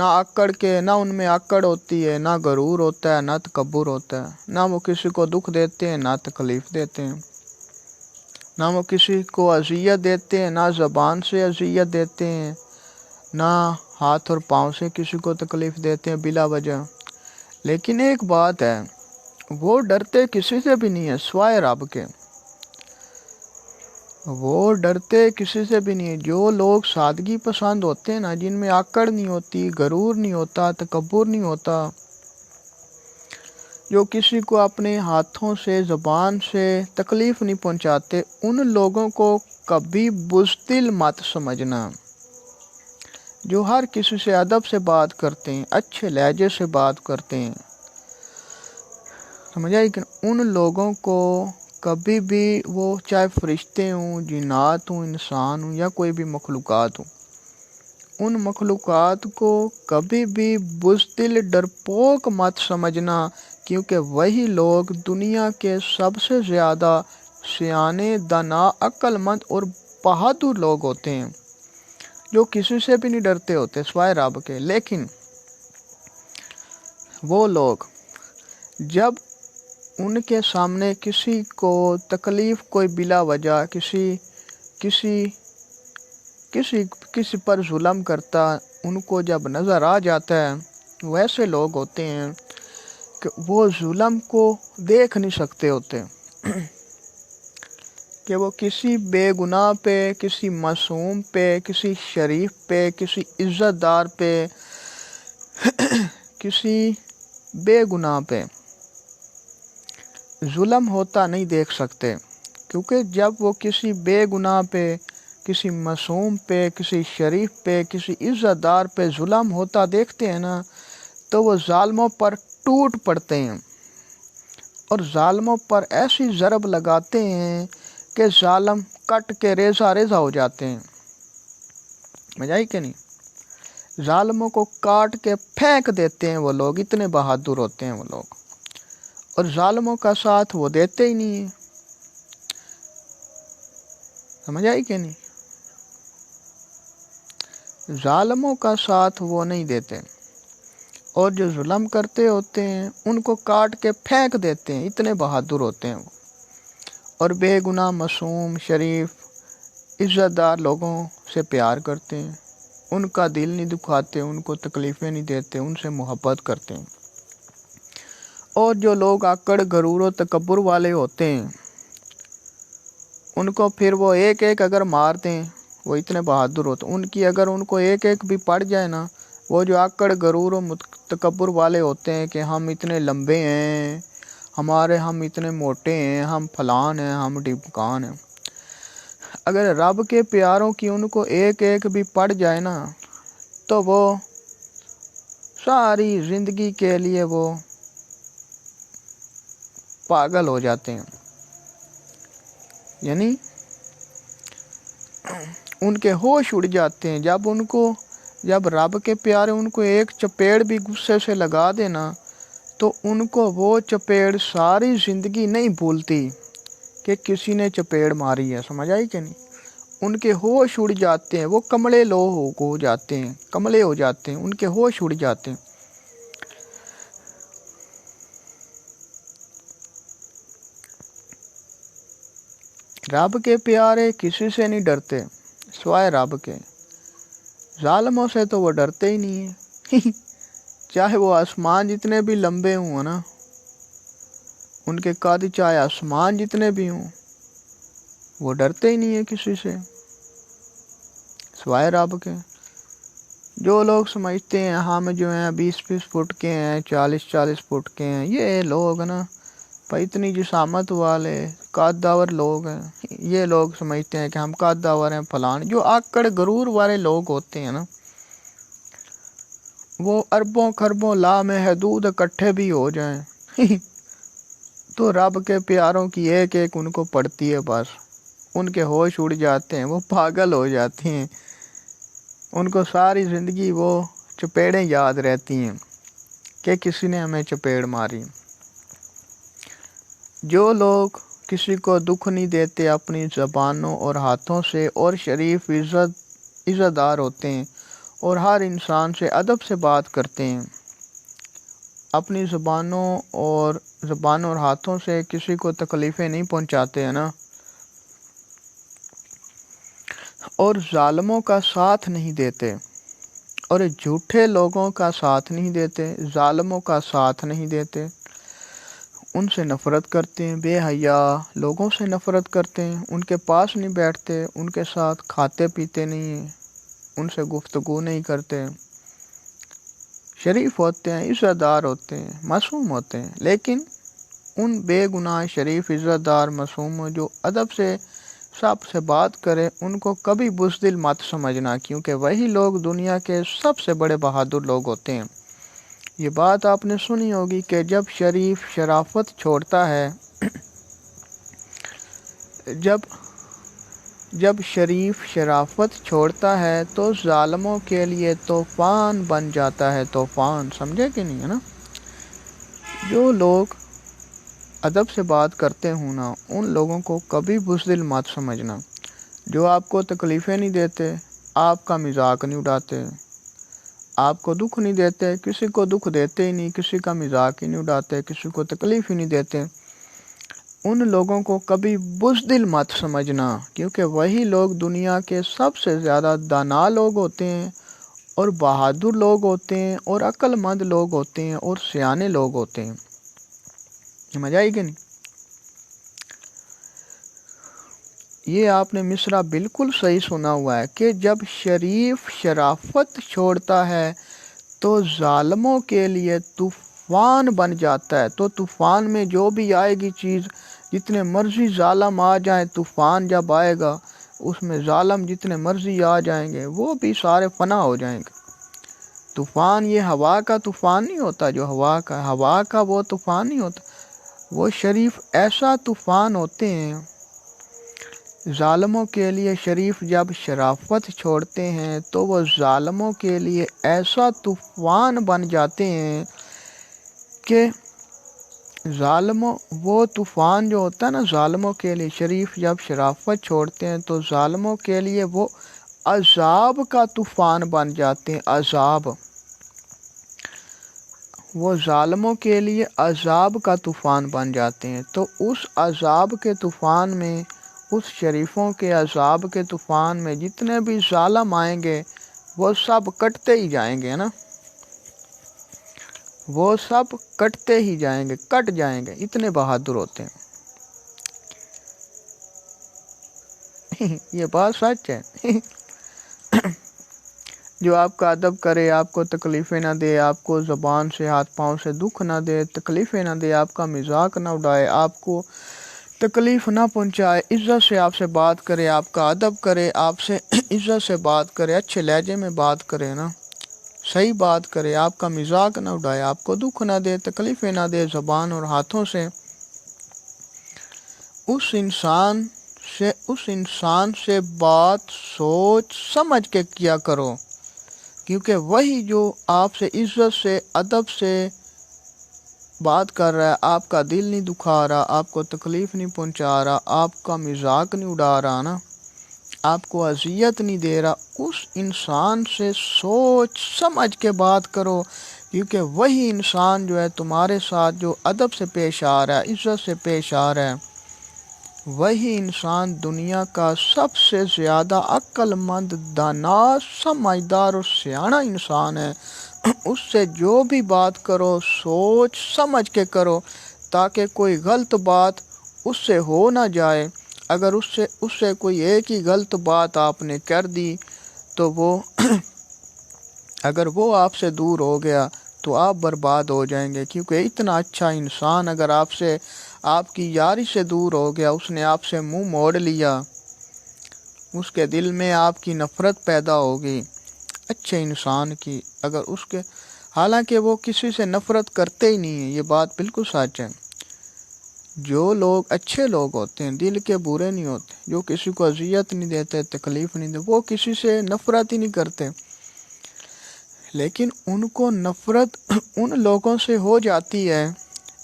آکڑ کے، نہ ان میں آکڑ ہوتی ہے، نہ غرور ہوتا ہے، نہ تکبر ہوتا ہے، نہ وہ کسی کو دکھ دیتے ہیں، نہ تکلیف دیتے ہیں، نہ وہ کسی کو اذیت دیتے ہیں، نہ زبان سے اذیت دیتے ہیں، نہ ہاتھ اور پاؤں سے کسی کو تکلیف دیتے ہیں بلا وجہ۔ لیکن ایک بات ہے، وہ ڈرتے کسی سے بھی نہیں ہے سوائے رب کے، وہ ڈرتے کسی سے بھی نہیں ہے۔ جو لوگ سادگی پسند ہوتے ہیں نا، جن میں آکڑ نہیں ہوتی، غرور نہیں ہوتا، تکبر نہیں ہوتا، جو کسی کو اپنے ہاتھوں سے، زبان سے تکلیف نہیں پہنچاتے، ان لوگوں کو کبھی بزدل مت سمجھنا۔ جو ہر کسی سے ادب سے بات کرتے ہیں، اچھے لہجے سے بات کرتے ہیں، سمجھ آئی کہ ان لوگوں کو کبھی بھی، وہ چاہے فرشتے ہوں، جنات ہوں، انسان ہوں یا کوئی بھی مخلوقات ہوں، ان مخلوقات کو کبھی بھی بزدل، ڈرپوک مت سمجھنا، کیونکہ وہی لوگ دنیا کے سب سے زیادہ سیانے، دانا، عقل مند اور بہادر لوگ ہوتے ہیں، جو کسی سے بھی نہیں ڈرتے ہوتے سوائے رب کے۔ لیکن وہ لوگ جب ان کے سامنے کسی کو تکلیف کوئی بلا وجہ، کسی پر ظلم کرتا ان کو جب نظر آ جاتا ہے، وہ ایسے لوگ ہوتے ہیں کہ وہ ظلم کو دیکھ نہیں سکتے ہوتے، کہ وہ کسی بے گناہ پہ، کسی معصوم پہ، کسی شریف پہ، کسی عزت دار پہ، کسی بے گناہ پہ ظلم ہوتا نہیں دیکھ سکتے، کیونکہ جب وہ کسی بے گناہ پہ، کسی معصوم پہ، کسی شریف پہ، کسی عزت دار پہ ظلم ہوتا دیکھتے ہیں نا، تو وہ ظالموں پر ٹوٹ پڑتے ہیں اور ظالموں پر ایسی ضرب لگاتے ہیں کہ ظالم کٹ کے ریزہ ریزہ ہو جاتے ہیں۔ سمجھ آئی کہ نہیں؟ ظالموں کو کاٹ کے پھینک دیتے ہیں وہ لوگ، اتنے بہادر ہوتے ہیں وہ لوگ، اور ظالموں کا ساتھ وہ دیتے ہی نہیں ہیں۔ سمجھ آئی کہ نہیں؟ ظالموں کا ساتھ وہ نہیں دیتے، اور جو ظلم کرتے ہوتے ہیں ان کو کاٹ کے پھینک دیتے ہیں، اتنے بہادر ہوتے ہیں وہ۔ اور بے گناہ معصوم شریف عزت دار لوگوں سے پیار کرتے ہیں، ان کا دل نہیں دکھاتے، ان کو تکلیفیں نہیں دیتے، ان سے محبت کرتے ہیں۔ اور جو لوگ آکڑ غرور و تکبر والے ہوتے ہیں ان کو پھر وہ ایک ایک اگر مار دیں، وہ اتنے بہادر ہوتے ہیں، ان کی اگر ان کو ایک ایک بھی پڑ جائے نا، وہ جو آکڑ غرور و تکبر والے ہوتے ہیں کہ ہم اتنے لمبے ہیں، ہم اتنے موٹے ہیں، ہم فلان ہیں، ہم ڈمکان ہیں، اگر رب کے پیاروں کی ان کو ایک ایک بھی پڑ جائے نا تو وہ ساری زندگی کے لیے وہ پاگل ہو جاتے ہیں، یعنی ان کے ہوش اڑ جاتے ہیں۔ جب رب کے پیارے ان کو ایک چپیڑ بھی غصے سے لگا دینا تو ان کو وہ چپیڑ ساری زندگی نہیں بھولتی کہ کسی نے چپیڑ ماری ہے، سمجھ آئی کہ نہیں؟ ان کے ہوش اڑ جاتے ہیں، وہ کملے ہو جاتے ہیں، ان کے ہوش اڑ جاتے ہیں۔ رب کے پیارے کسی سے نہیں ڈرتے سوائے رب کے، ظالموں سے تو وہ ڈرتے ہی نہیں ہیں چاہے وہ آسمان جتنے بھی لمبے ہوں نا، ان کے قد چاہے آسمان جتنے بھی ہوں، وہ ڈرتے ہی نہیں ہیں کسی سے سوائے رب کے۔ جو لوگ سمجھتے ہیں ہم جو ہیں 20 فٹ کے ہیں، 40 فٹ کے ہیں، یہ لوگ نا اتنی جسامت والے قدور لوگ ہیں، یہ لوگ سمجھتے ہیں کہ ہم قدور ہیں فلان۔ جو آکڑ غرور والے لوگ ہوتے ہیں نا، وہ اربوں خربوں لامحدود اکٹھے بھی ہو جائیں تو رب کے پیاروں کی ایک ایک ان کو پڑتی ہے، بس ان کے ہوش اڑ جاتے ہیں، وہ پاگل ہو جاتے ہیں، ان کو ساری زندگی وہ چپیڑیں یاد رہتی ہیں کہ کسی نے ہمیں چپیڑ ماری۔ جو لوگ کسی کو دکھ نہیں دیتے اپنی زبانوں اور ہاتھوں سے، اور شریف عزت دار ہوتے ہیں، اور ہر انسان سے ادب سے بات کرتے ہیں، اپنی زبانوں اور ہاتھوں سے کسی کو تکلیفیں نہیں پہنچاتے ہیں نا، اور ظالموں کا ساتھ نہیں دیتے، اور جھوٹے لوگوں کا ساتھ نہیں دیتے، ظالموں کا ساتھ نہیں دیتے، ان سے نفرت کرتے ہیں، بے حیا لوگوں سے نفرت کرتے ہیں، ان کے پاس نہیں بیٹھتے، ان کے ساتھ کھاتے پیتے نہیں ہیں، ان سے گفتگو نہیں کرتے، شریف ہوتے ہیں، عزت دار ہوتے ہیں، معصوم ہوتے ہیں، لیکن ان بے گناہ شریف عزت دار معصوم جو ادب سے سب سے بات کرے ان کو کبھی بزدل مت سمجھنا، کیونکہ وہی لوگ دنیا کے سب سے بڑے بہادر لوگ ہوتے ہیں۔ یہ بات آپ نے سنی ہوگی کہ جب شریف شرافت چھوڑتا ہے جب شریف شرافت چھوڑتا ہے تو ظالموں کے لیے طوفان بن جاتا ہے، طوفان، سمجھے کہ نہیں ہے نا؟ جو لوگ ادب سے بات کرتے ہوں نا، ان لوگوں کو کبھی بزدل مت سمجھنا، جو آپ کو تکلیفیں نہیں دیتے، آپ کا مذاق نہیں اڑاتے، آپ کو دکھ نہیں دیتے، کسی کو دکھ دیتے ہی نہیں، کسی کا مذاق ہی نہیں اڑاتے، کسی کو تکلیف ہی نہیں دیتے، ان لوگوں کو کبھی بزدل مت سمجھنا، کیونکہ وہی لوگ دنیا کے سب سے زیادہ دانا لوگ ہوتے ہیں، اور بہادر لوگ ہوتے ہیں، اور عقل مند لوگ ہوتے ہیں، اور سیانے لوگ ہوتے ہیں۔ سمجھ آئی کہ نہیں؟ یہ آپ نے مصرع بالکل صحیح سنا ہوا ہے کہ جب شریف شرافت چھوڑتا ہے تو ظالموں کے لیے طوفان بن جاتا ہے، تو طوفان میں جو بھی آئے گی چیز، جتنے مرضی ظالم آ جائیں، طوفان جب آئے گا اس میں ظالم جتنے مرضی آ جائیں گے وہ بھی سارے فنا ہو جائیں گے۔ طوفان یہ ہوا کا طوفان نہیں ہوتا، جو ہوا کا وہ طوفان نہیں ہوتا، وہ شریف ایسا طوفان ہوتے ہیں۔ ظالموں کے لیے شریف جب شرافت چھوڑتے ہیں تو وہ ظالموں کے لیے ایسا طوفان بن جاتے ہیں کہ ظالموں وہ طوفان جو ہوتا ہے نا ظالموں کے لیے، شریف جب شرافت چھوڑتے ہیں تو ظالموں کے لیے وہ عذاب کا طوفان بن جاتے ہیں، عذاب، وہ ظالموں کے لیے عذاب کا طوفان بن جاتے ہیں۔ تو اس عذاب کے طوفان میں، اس شریفوں کے عذاب کے طوفان میں جتنے بھی ظالم آئیں گے وہ سب کٹتے ہی جائیں گے نا، وہ سب کٹتے ہی جائیں گے، کٹ جائیں گے، اتنے بہادر ہوتے ہیں۔ یہ بات سچ ہے۔ جو آپ کا ادب کرے، آپ کو تکلیفیں نہ دے، آپ کو زبان سے ہاتھ پاؤں سے دکھ نہ دے، تکلیفیں نہ دے، آپ کا مذاق نہ اڑائے، آپ کو تکلیف نہ پہنچائے، عزت سے آپ سے بات کرے، آپ کا ادب کرے، آپ سے عزت سے بات کرے، اچھے لہجے میں بات کرے نا، صحیح بات کرے، آپ کا مذاق نہ اڑائے، آپ کو دکھ نہ دے، تکلیفیں نہ دے زبان اور ہاتھوں سے، اس انسان سے بات سوچ سمجھ کے کیا کرو، کیونکہ وہی جو آپ سے عزت سے ادب سے بات کر رہا ہے، آپ کا دل نہیں دکھا رہا، آپ کو تکلیف نہیں پہنچا رہا، آپ کا مذاق نہیں اڑا رہا نا، آپ کو اذیت نہیں دے رہا، اس انسان سے سوچ سمجھ کے بات کرو، کیونکہ وہی انسان جو ہے تمہارے ساتھ جو ادب سے پیش آ رہا ہے، عزت سے پیش آ رہا ہے، وہی انسان دنیا کا سب سے زیادہ عقل مند، دانا، سمجھدار اور سیاںا انسان ہے۔ اس سے جو بھی بات کرو سوچ سمجھ کے کرو، تاکہ کوئی غلط بات اس سے ہو نہ جائے۔ اگر اس سے کوئی ایک ہی غلط بات آپ نے کر دی تو اگر وہ آپ سے دور ہو گیا تو آپ برباد ہو جائیں گے، کیونکہ اتنا اچھا انسان اگر آپ کی یاری سے دور ہو گیا، اس نے آپ سے منہ موڑ لیا، اس کے دل میں آپ کی نفرت پیدا ہوگی اچھے انسان کی، حالانکہ وہ کسی سے نفرت کرتے ہی نہیں ہیں، یہ بات بالکل سچ ہے۔ جو لوگ اچھے لوگ ہوتے ہیں، دل کے برے نہیں ہوتے، جو کسی کو اذیت نہیں دیتے، تکلیف نہیں دیتے، وہ کسی سے نفرت ہی نہیں کرتے، لیکن ان کو نفرت ان لوگوں سے ہو جاتی ہے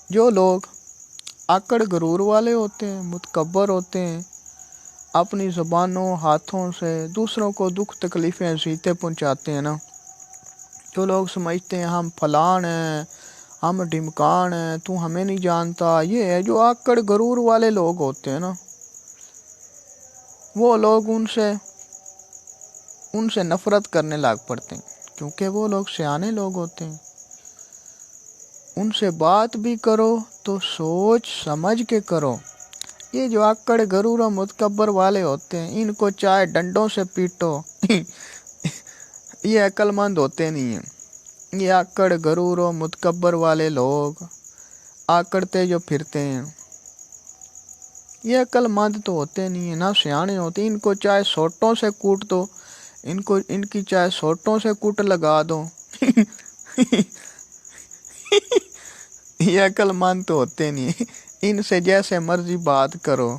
جو لوگ آکڑ غرور والے ہوتے ہیں، متکبر ہوتے ہیں، اپنی زبانوں ہاتھوں سے دوسروں کو دکھ تکلیفیں اذیتیں پہنچاتے ہیں نا۔ جو لوگ سمجھتے ہیں ہم فلان ہیں، ہم ڈھمکان ہیں، تو ہمیں نہیں جانتا، یہ ہے جو آکڑ غرور والے لوگ ہوتے ہیں نا، وہ لوگ ان سے نفرت کرنے لگ پڑتے ہیں، کیونکہ وہ لوگ سیانے لوگ ہوتے ہیں۔ ان سے بات بھی کرو تو سوچ سمجھ کے کرو۔ یہ جو آکڑ غرور و متکبر والے ہوتے ہیں، ان کو چاہے ڈنڈوں سے پیٹو یہ عقل مند ہوتے نہیں ہیں۔ یہ آکڑ غرور و متکبر والے لوگ آکڑتے جو پھرتے ہیں، یہ عقل مند تو ہوتے نہیں ہیں، نہ سیانے ہوتے۔ ان کو چاہے سوٹوں سے کوٹ دو، ان کی چاہے سوٹوں سے کوٹ لگا دو یہ عقل مند تو ہوتے نہیں، ان سے جیسے مرضی بات کرو،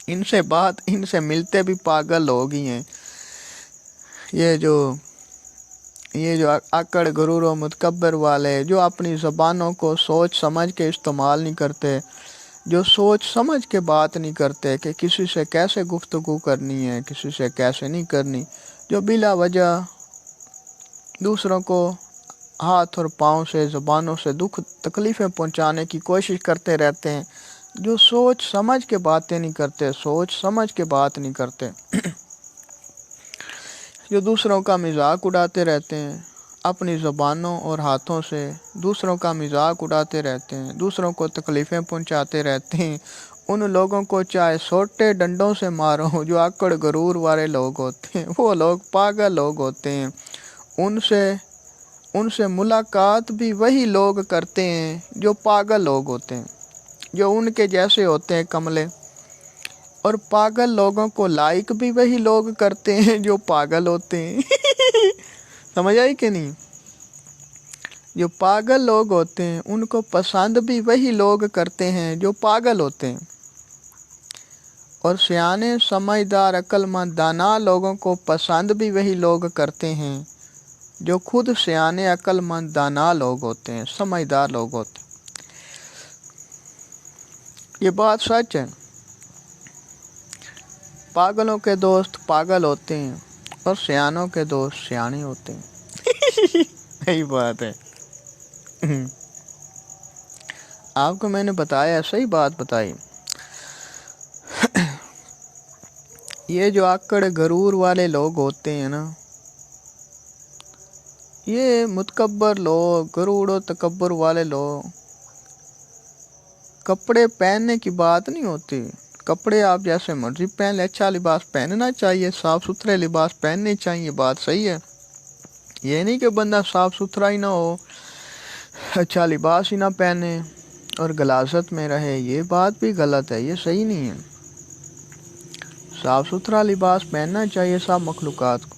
ان سے ملتے بھی پاگل لوگ ہی ہیں۔ یہ جو آکڑ غرور و متکبر والے، جو اپنی زبانوں کو سوچ سمجھ کے استعمال نہیں کرتے، جو سوچ سمجھ کے بات نہیں کرتے کہ کسی سے کیسے گفتگو کرنی ہے، کسی سے کیسے نہیں کرنی، جو بلا وجہ دوسروں کو ہاتھ اور پاؤں سے، زبانوں سے دکھ تکلیفیں پہنچانے کی کوشش کرتے رہتے ہیں، جو سوچ سمجھ کے باتیں نہیں کرتے، سوچ سمجھ کے بات نہیں کرتے جو دوسروں کا مذاق اڑاتے رہتے ہیں، اپنی زبانوں اور ہاتھوں سے دوسروں کا مذاق اڑاتے رہتے ہیں، دوسروں کو تکلیفیں پہنچاتے رہتے ہیں، ان لوگوں کو چاہے سوٹے ڈنڈوں سے مارو، جو آکڑ غرور والے لوگ ہوتے ہیں، وہ لوگ پاگل لوگ ہوتے ہیں۔ ان سے ملاقات بھی وہی لوگ کرتے ہیں جو پاگل لوگ ہوتے ہیں، جو ان کے جیسے ہوتے ہیں کملے، اور پاگل لوگوں کو لائک بھی وہی لوگ کرتے ہیں جو پاگل ہوتے ہیں سمجھ آئی کہ نہیں؟ جو پاگل لوگ ہوتے ہیں ان کو پسند بھی وہی لوگ کرتے ہیں جو پاگل ہوتے ہیں، اور سیانے، سمجھدار، عقل مند، دانا لوگوں کو پسند بھی وہی لوگ کرتے ہیں جو خود سیانے، عقل مند، دانا لوگ ہوتے ہیں، سمجھدار لوگ ہوتے ہیں۔ یہ بات سچ ہے. پاگلوں کے دوست پاگل ہوتے ہیں اور سیانوں کے دوست سیانے ہوتے ہیں. یہی بات ہے. آپ کو میں نے بتایا، صحیح بات بتائی. یہ جو آکڑ غرور والے لوگ ہوتے ہیں نا، یہ متکبر لوگ، غرور و تکبر والے لوگ، کپڑے پہننے کی بات نہیں ہوتی. کپڑے آپ جیسے مرضی پہن لیں، اچھا لباس پہننا چاہیے، صاف ستھرے لباس پہننے چاہیے، بات صحیح ہے. یہ نہیں کہ بندہ صاف ستھرا ہی نہ ہو، اچھا لباس ہی نہ پہنے اور غلاظت میں رہے. یہ بات بھی غلط ہے، یہ صحیح نہیں ہے. صاف ستھرا لباس پہننا چاہیے سب مخلوقات کو،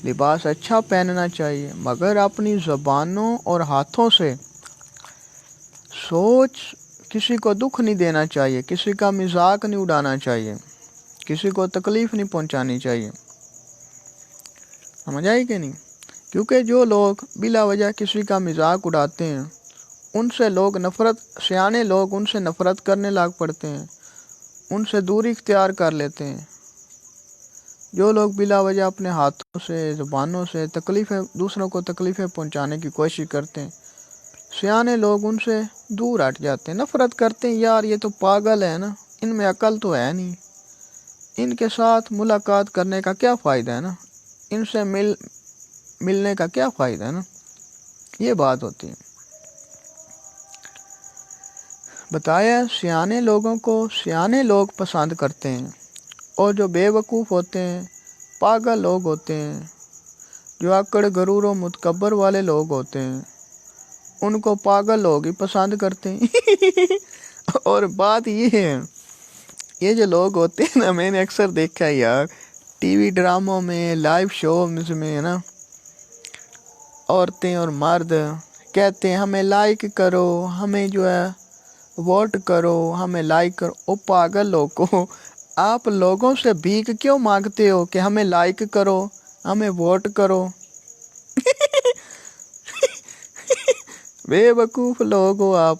لباس اچھا پہننا چاہیے، مگر اپنی زبانوں اور ہاتھوں سے سوچ کسی کو دکھ نہیں دینا چاہیے، کسی کا مذاق نہیں اڑانا چاہیے، کسی کو تکلیف نہیں پہنچانی چاہیے. سمجھ آئی کہ نہیں؟ کیونکہ جو لوگ بلا وجہ کسی کا مذاق اڑاتے ہیں، ان سے لوگ سیانے لوگ ان سے نفرت کرنے لگ پڑتے ہیں، ان سے دوری اختیار کر لیتے ہیں. جو لوگ بلا وجہ اپنے ہاتھوں سے، زبانوں سے دوسروں کو تکلیفیں پہنچانے کی کوشش کرتے ہیں، سیانے لوگ ان سے دور ہٹ جاتے ہیں، نفرت کرتے ہیں. یار یہ تو پاگل ہے نا، ان میں عقل تو ہے نہیں، ان کے ساتھ ملاقات کرنے کا کیا فائدہ ہے نا، ان سے ملنے کا کیا فائدہ ہے نا. یہ بات ہوتی ہے. بتایا سیانے لوگوں کو سیانے لوگ پسند کرتے ہیں، اور جو بے وقوف ہوتے ہیں، پاگل لوگ ہوتے ہیں، جو آکڑ غرور و متکبر والے لوگ ہوتے ہیں، ان کو پاگل لوگ ہی پسند کرتے ہیں. اور بات یہ ہے، یہ جو لوگ ہوتے ہیں نا، میں نے اکثر دیکھا ہے یار، ٹی وی ڈراموں میں، لائیو شوز میں نا، عورتیں اور مرد کہتے ہیں ہمیں لائک کرو، ہمیں جو ہے ووٹ کرو، ہمیں لائک کرو. او پاگل لوگوں، آپ لوگوں سے بھیک کیوں مانگتے ہو کہ ہمیں لائک کرو، ہمیں ووٹ کرو؟ بے وقوف لوگ ہو آپ.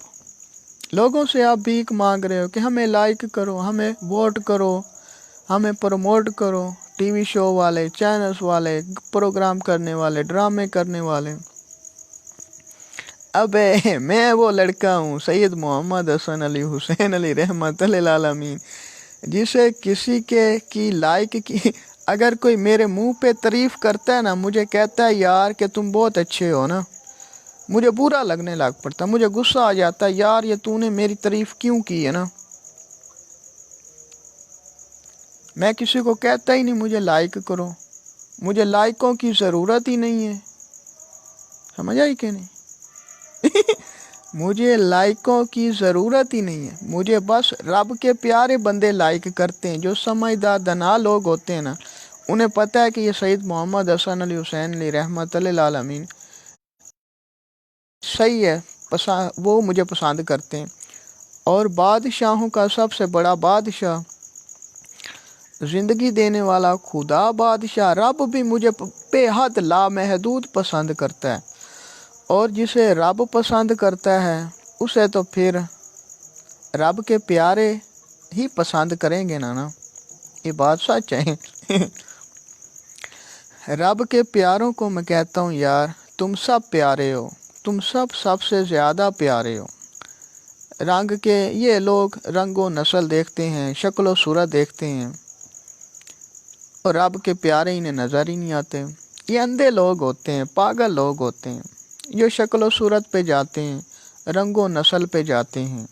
لوگوں سے آپ بھیک مانگ رہے ہو کہ ہمیں لائک کرو، ہمیں ووٹ کرو، ہمیں پروموٹ کرو. ٹی وی شو والے، چینلز والے، پروگرام کرنے والے، ڈرامے کرنے والے. ابے میں وہ لڑکا ہوں، سید محمد حسن علی حسین علی رحمت للعالمین، جسے کسی کی لائک کی اگر کوئی میرے منہ پہ تعریف کرتا ہے نا، مجھے کہتا ہے یار کہ تم بہت اچھے ہو نا، مجھے برا لگنے لگ پڑتا، مجھے غصہ آ جاتا ہے، یار یہ تو نے میری تعریف کیوں کی ہے نا. میں کسی کو کہتا ہی نہیں مجھے لائک کرو، مجھے لائکوں کی ضرورت ہی نہیں ہے. سمجھ آئی کہ نہیں؟ مجھے لائکوں کی ضرورت ہی نہیں ہے، مجھے بس رب کے پیارے بندے لائک کرتے ہیں. جو سمجھدار دانا لوگ ہوتے ہیں نا، انہیں پتہ ہے کہ یہ سید محمد حسن علی حسین علی رحمت للعالمین صحیح ہے، وہ مجھے پسند کرتے ہیں. اور بادشاہوں کا سب سے بڑا بادشاہ، زندگی دینے والا خدا بادشاہ رب بھی مجھے بے حد لامحدود پسند کرتا ہے. اور جسے رب پسند کرتا ہے، اسے تو پھر رب کے پیارے ہی پسند کریں گے نا. یہ بات سچ ہے. رب کے پیاروں کو میں کہتا ہوں یار تم سب پیارے ہو، تم سب سے زیادہ پیارے ہو. رنگ کے یہ لوگ رنگ و نسل دیکھتے ہیں، شکل و صورت دیکھتے ہیں، اور رب کے پیارے انہیں نظر ہی نہیں آتے. یہ اندھے لوگ ہوتے ہیں، پاگل لوگ ہوتے ہیں، جو شکل و صورت پہ جاتے ہیں، رنگ و نسل پہ جاتے ہیں.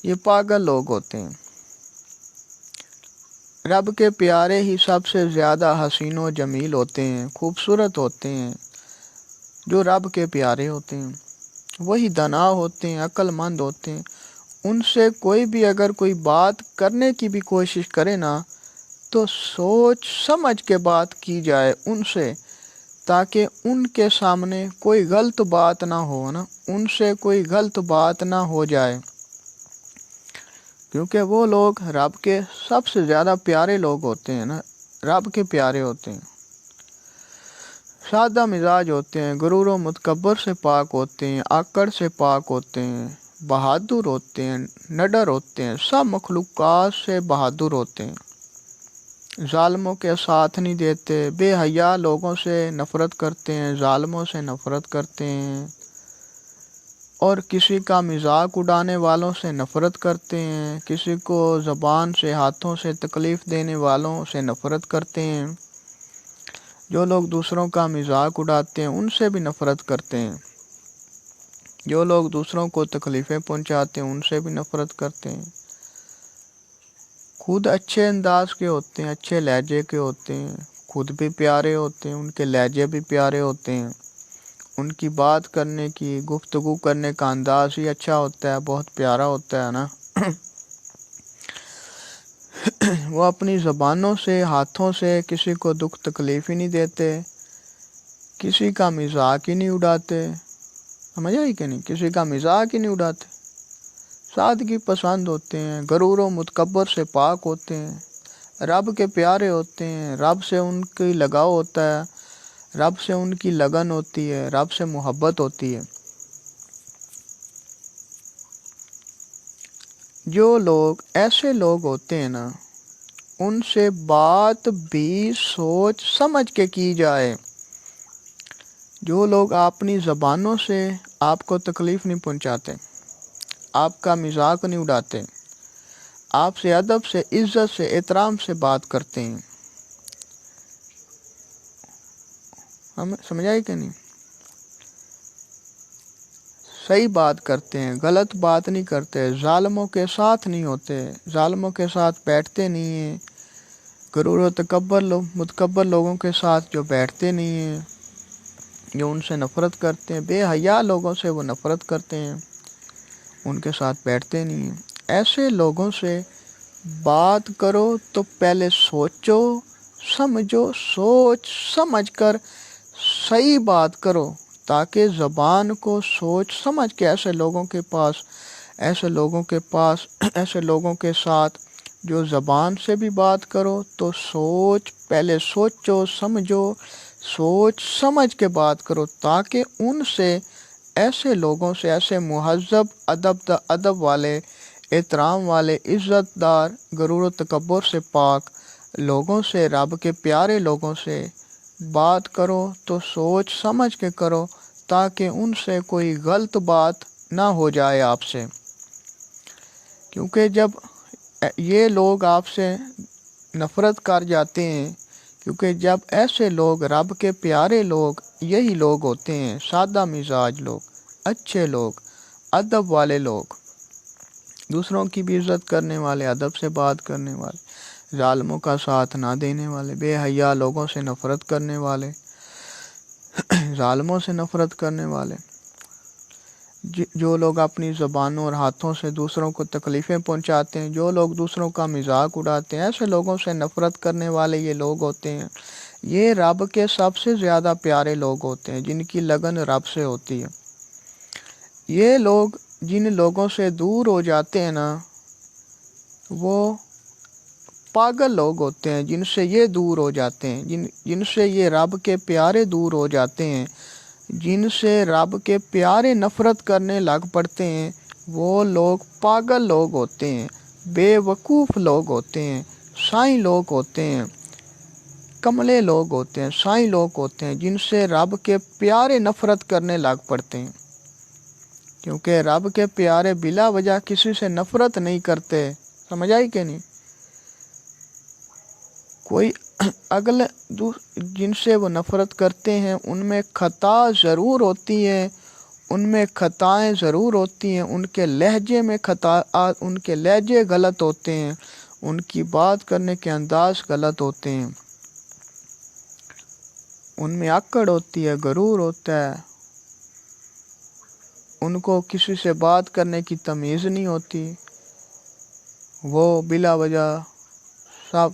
یہ پاگل لوگ ہوتے ہیں. رب کے پیارے ہی سب سے زیادہ حسین و جمیل ہوتے ہیں، خوبصورت ہوتے ہیں. جو رب کے پیارے ہوتے ہیں وہی دانا ہوتے ہیں، عقل مند ہوتے ہیں. ان سے کوئی بھی اگر کوئی بات کرنے کی بھی کوشش کرے نا، تو سوچ سمجھ کے بات کی جائے ان سے، تاکہ ان کے سامنے کوئی غلط بات نہ ہو نا، ان سے کوئی غلط بات نہ ہو جائے. کیونکہ وہ لوگ رب کے سب سے زیادہ پیارے لوگ ہوتے ہیں نا، رب کے پیارے ہوتے ہیں. سادہ مزاج ہوتے ہیں، غرور و متکبر سے پاک ہوتے ہیں، آکڑ سے پاک ہوتے ہیں، بہادر ہوتے ہیں، نڈر ہوتے ہیں، سب مخلوقات سے بہادر ہوتے ہیں، ظالموں کے ساتھ نہیں دیتے، بے حیا لوگوں سے نفرت کرتے ہیں، ظالموں سے نفرت کرتے ہیں، اور کسی کا مذاق اڑانے والوں سے نفرت کرتے ہیں، کسی کو زبان سے ہاتھوں سے تکلیف دینے والوں سے نفرت کرتے ہیں، جو لوگ دوسروں کا مذاق اڑاتے ہیں ان سے بھی نفرت کرتے ہیں، جو لوگ دوسروں کو تکلیفیں پہنچاتے ہیں ان سے بھی نفرت کرتے ہیں، خود اچھے انداز کے ہوتے ہیں، اچھے لہجے کے ہوتے ہیں، خود بھی پیارے ہوتے ہیں، ان کے لہجے بھی پیارے ہوتے ہیں، ان کی بات کرنے کی، گفتگو کرنے کا انداز ہی اچھا ہوتا ہے، بہت پیارا ہوتا ہے نا۔ وہ اپنی زبانوں سے، ہاتھوں سے کسی کو دکھ تکلیف ہی نہیں دیتے، کسی کا مذاق ہی نہیں اڑاتے، سمجھ آئی کہ نہیں، کسی کا مذاق ہی نہیں اڑاتے، سادگی پسند ہوتے ہیں، غرور و متکبر سے پاک ہوتے ہیں، رب کے پیارے ہوتے ہیں، رب سے ان کی لگاؤ ہوتا ہے، رب سے ان کی لگن ہوتی ہے، رب سے محبت ہوتی ہے۔ جو لوگ ایسے لوگ ہوتے ہیں نا، ان سے بات بھی سوچ سمجھ کے کی جائے۔ جو لوگ اپنی زبانوں سے آپ کو تکلیف نہیں پہنچاتے، آپ کا مذاق نہیں اڑاتے، آپ سے ادب سے، عزت سے، احترام سے بات کرتے ہیں، ہم سمجھائی کہ نہیں، صحیح بات کرتے ہیں، غلط بات نہیں کرتے، ظالموں کے ساتھ نہیں ہوتے، ظالموں کے ساتھ بیٹھتے نہیں ہیں، غرور و متکبر لوگوں کے ساتھ جو بیٹھتے نہیں ہیں، جو ان سے نفرت کرتے ہیں، بے حیا لوگوں سے وہ نفرت کرتے ہیں، ان کے ساتھ بیٹھتے نہیں ہیں۔ ایسے لوگوں سے بات کرو تو پہلے سوچو سمجھو، سوچ سمجھ کر صحیح بات کرو، تاکہ زبان کو سوچ سمجھ کے ایسے لوگوں کے ساتھ جو زبان سے بھی بات کرو تو پہلے سوچو سمجھو، سوچ سمجھ کے بات کرو، تاکہ ان سے، ایسے لوگوں سے، ایسے مہذب، ادب والے، احترام والے، عزت دار، غرور و تکبر سے پاک لوگوں سے، رب کے پیارے لوگوں سے بات کرو تو سوچ سمجھ کے کرو، تاکہ ان سے کوئی غلط بات نہ ہو جائے آپ سے، کیونکہ جب یہ لوگ آپ سے نفرت کر جاتے ہیں، کیونکہ جب ایسے لوگ، رب کے پیارے لوگ یہی لوگ ہوتے ہیں، سادہ مزاج لوگ، اچھے لوگ، ادب والے لوگ، دوسروں کی بھی عزت کرنے والے، ادب سے بات کرنے والے، ظالموں کا ساتھ نہ دینے والے، بے حیا لوگوں سے نفرت کرنے والے، ظالموں سے نفرت کرنے والے، جو لوگ اپنی زبانوں اور ہاتھوں سے دوسروں کو تکلیفیں پہنچاتے ہیں، جو لوگ دوسروں کا مذاق اڑاتے ہیں، ایسے لوگوں سے نفرت کرنے والے یہ لوگ ہوتے ہیں، یہ رب کے سب سے زیادہ پیارے لوگ ہوتے ہیں، جن کی لگن رب سے ہوتی ہے۔ یہ لوگ جن لوگوں سے دور ہو جاتے ہیں نا، وہ پاگل لوگ ہوتے ہیں، جن سے یہ دور ہو جاتے ہیں، جن سے یہ رب کے پیارے دور ہو جاتے ہیں، جن سے رب کے پیارے نفرت کرنے لگ پڑتے ہیں، وہ لوگ پاگل لوگ ہوتے ہیں، بے وقوف لوگ ہوتے ہیں، سائیں لوگ ہوتے ہیں، کملے لوگ ہوتے ہیں، سائیں لوگ ہوتے ہیں، جن سے رب کے پیارے نفرت کرنے لگ پڑتے ہیں، کیونکہ رب کے پیارے بلا وجہ کسی سے نفرت نہیں کرتے، سمجھ آئی کہ نہیں؟ کوئی جن سے وہ نفرت کرتے ہیں ان میں خطا ضرور ہوتی ہے، ان میں خطائیں ضرور ہوتی ہیں، ان کے لہجے میں ان کے لہجے غلط ہوتے ہیں، ان کی بات کرنے کے انداز غلط ہوتے ہیں، ان میں اکڑ ہوتی ہے، غرور ہوتا ہے، ان کو کسی سے بات کرنے کی تمیز نہیں ہوتی، وہ بلا وجہ سب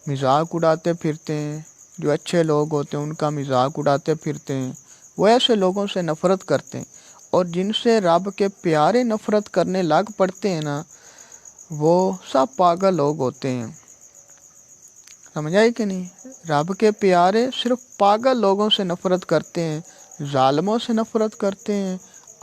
مذاق اڑاتے پھرتے ہیں، جو اچھے لوگ ہوتے ہیں ان کا مذاق اڑاتے پھرتے ہیں، وہ ایسے لوگوں سے نفرت کرتے ہیں، اور جن سے رب کے پیارے نفرت کرنے لگ پڑتے ہیں نا، وہ سب پاگل لوگ ہوتے ہیں، سمجھ آئی کہ نہیں؟ رب کے پیارے صرف پاگل لوگوں سے نفرت کرتے ہیں، ظالموں سے نفرت کرتے ہیں،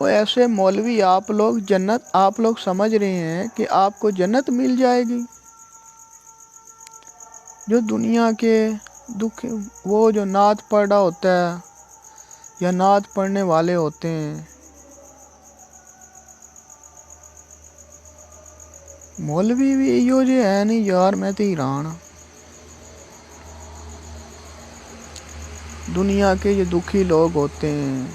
وہ ایسے مولوی آپ لوگ سمجھ رہے ہیں کہ آپ کو جنت مل جائے گی؟ جو دنیا کے دکھ، وہ جو نعت پڑھ رہا ہوتا ہے یا نعت پڑھنے والے ہوتے ہیں، مولوی بھی ایو جے ہے نہیں یار، میں تو حیران ہاں۔ دنیا کے یہ دکھی لوگ ہوتے ہیں،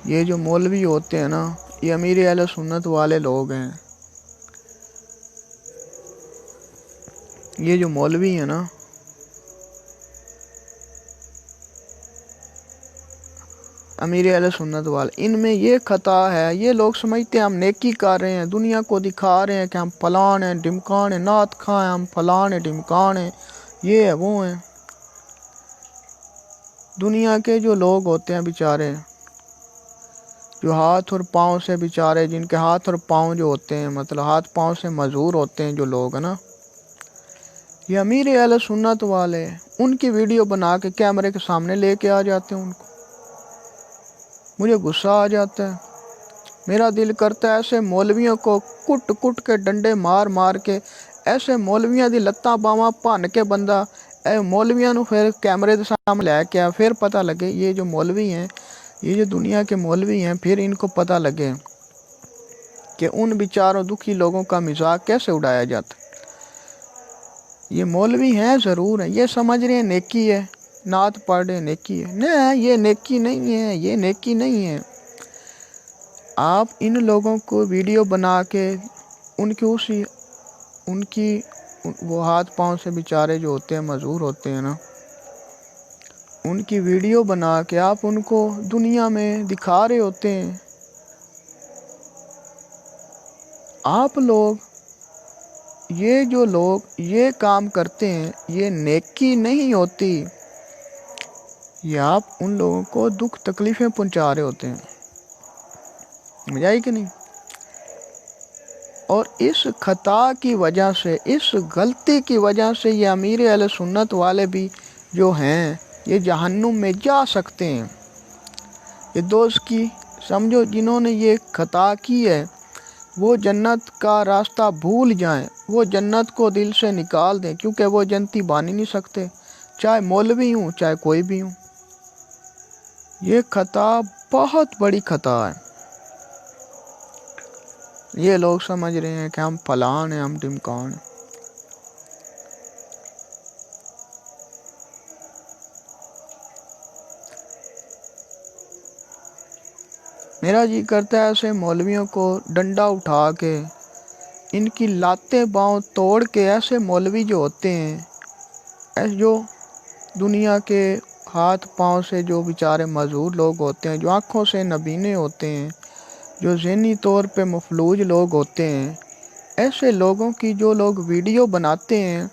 یہ جو مولوی ہوتے ہیں نا، یہ امیر اہل سنت والے لوگ ہیں۔ یہ جو مولوی ہیں نا، امیر اہل سنت والے، ان میں یہ خطا ہے، یہ لوگ سمجھتے ہیں ہم نیکی کر رہے ہیں، دنیا کو دکھا رہے ہیں کہ ہم فلان ہیں ڈمکان ہیں، نعت خواں ہیں، ہم فلان ہیں ڈمکان ہیں، یہ ہے وہ ہیں۔ دنیا کے جو لوگ ہوتے ہیں بیچارے، جو ہاتھ اور پاؤں سے بیچارے، جن کے ہاتھ اور پاؤں جو ہوتے ہیں، مطلب ہاتھ پاؤں سے معذور ہوتے ہیں جو لوگ ہیں نا، یہ امیر اہل سنت والے ان کی ویڈیو بنا کے کیمرے کے سامنے لے کے آ جاتے ہیں ان کو۔ مجھے غصہ آ جاتا ہے، میرا دل کرتا ہے ایسے مولویوں کو کٹ کٹ کے ڈنڈے مار مار کے، ایسے مولویاں دی لتاں باواں بھن کے بندہ مولویاں نو پھر کیمرے دے سامنے لے کے آ، پھر پتہ لگے یہ جو مولوی ہیں، یہ جو دنیا کے مولوی ہیں، پھر ان کو پتہ لگے کہ ان بیچاروں دکھی لوگوں کا مذاق کیسے اڑایا جاتا۔ یہ مولوی ہیں ضرور ہیں، یہ سمجھ رہے ہیں نیکی ہے، نعت پڑھ رہے ہیں نیکی ہے، نہیں یہ نیکی نہیں ہے، یہ نیکی نہیں ہے۔ آپ ان لوگوں کو ویڈیو بنا کے ان کی وہ ہاتھ پاؤں سے بیچارے جو ہوتے ہیں معذور ہوتے ہیں نا، ان کی ویڈیو بنا کے آپ ان کو دنیا میں دکھا رہے ہوتے ہیں۔ آپ لوگ یہ جو لوگ یہ کام کرتے ہیں، یہ نیکی نہیں ہوتی، یہ آپ ان لوگوں کو دکھ تکلیفیں پہنچا رہے ہوتے ہیں، سمجھائی کہ نہیں؟ اور اس خطا کی وجہ سے، اس غلطی کی وجہ سے یہ امیر اہل سنت والے بھی جو ہیں یہ جہنم میں جا سکتے ہیں۔ یہ دوست کی سمجھو، جنہوں نے یہ خطا کی ہے وہ جنت کا راستہ بھول جائیں، وہ جنت کو دل سے نکال دیں، کیونکہ وہ جنتی بن ہی نہیں سکتے، چاہے مولوی ہوں چاہے کوئی بھی ہوں۔ یہ خطا بہت بڑی خطا ہے۔ یہ لوگ سمجھ رہے ہیں کہ ہم فلان ہیں، ہم ڈمکان ہیں۔ میرا جی کرتا ہے ایسے مولویوں کو ڈنڈا اٹھا کے، ان کی لاتیں باؤں توڑ کے، ایسے مولوی جو ہوتے ہیں، جو دنیا کے ہاتھ پاؤں سے جو بیچارے معذور لوگ ہوتے ہیں، جو آنکھوں سے نابینے ہوتے ہیں، جو ذہنی طور پہ مفلوج لوگ ہوتے ہیں، ایسے لوگوں کی جو لوگ ویڈیو بناتے ہیں،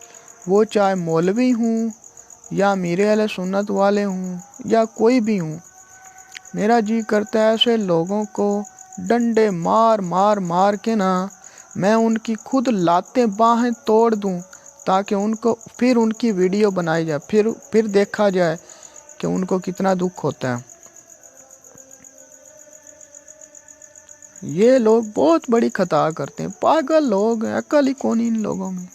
وہ چاہے مولوی ہوں یا امیر اہل سنت والے ہوں یا کوئی بھی ہوں، میرا جی کرتا ہے ایسے لوگوں کو ڈنڈے مار مار مار کے نا، میں ان کی خود لاتیں باہیں توڑ دوں، تاکہ پھر ان کی ویڈیو بنائی جائے، پھر دیکھا جائے کہ ان کو کتنا دکھ ہوتا ہے۔ یہ لوگ بہت بڑی خطا کرتے ہیں، پاگل لوگ ہیں، عقل ہی کون ان لوگوں میں۔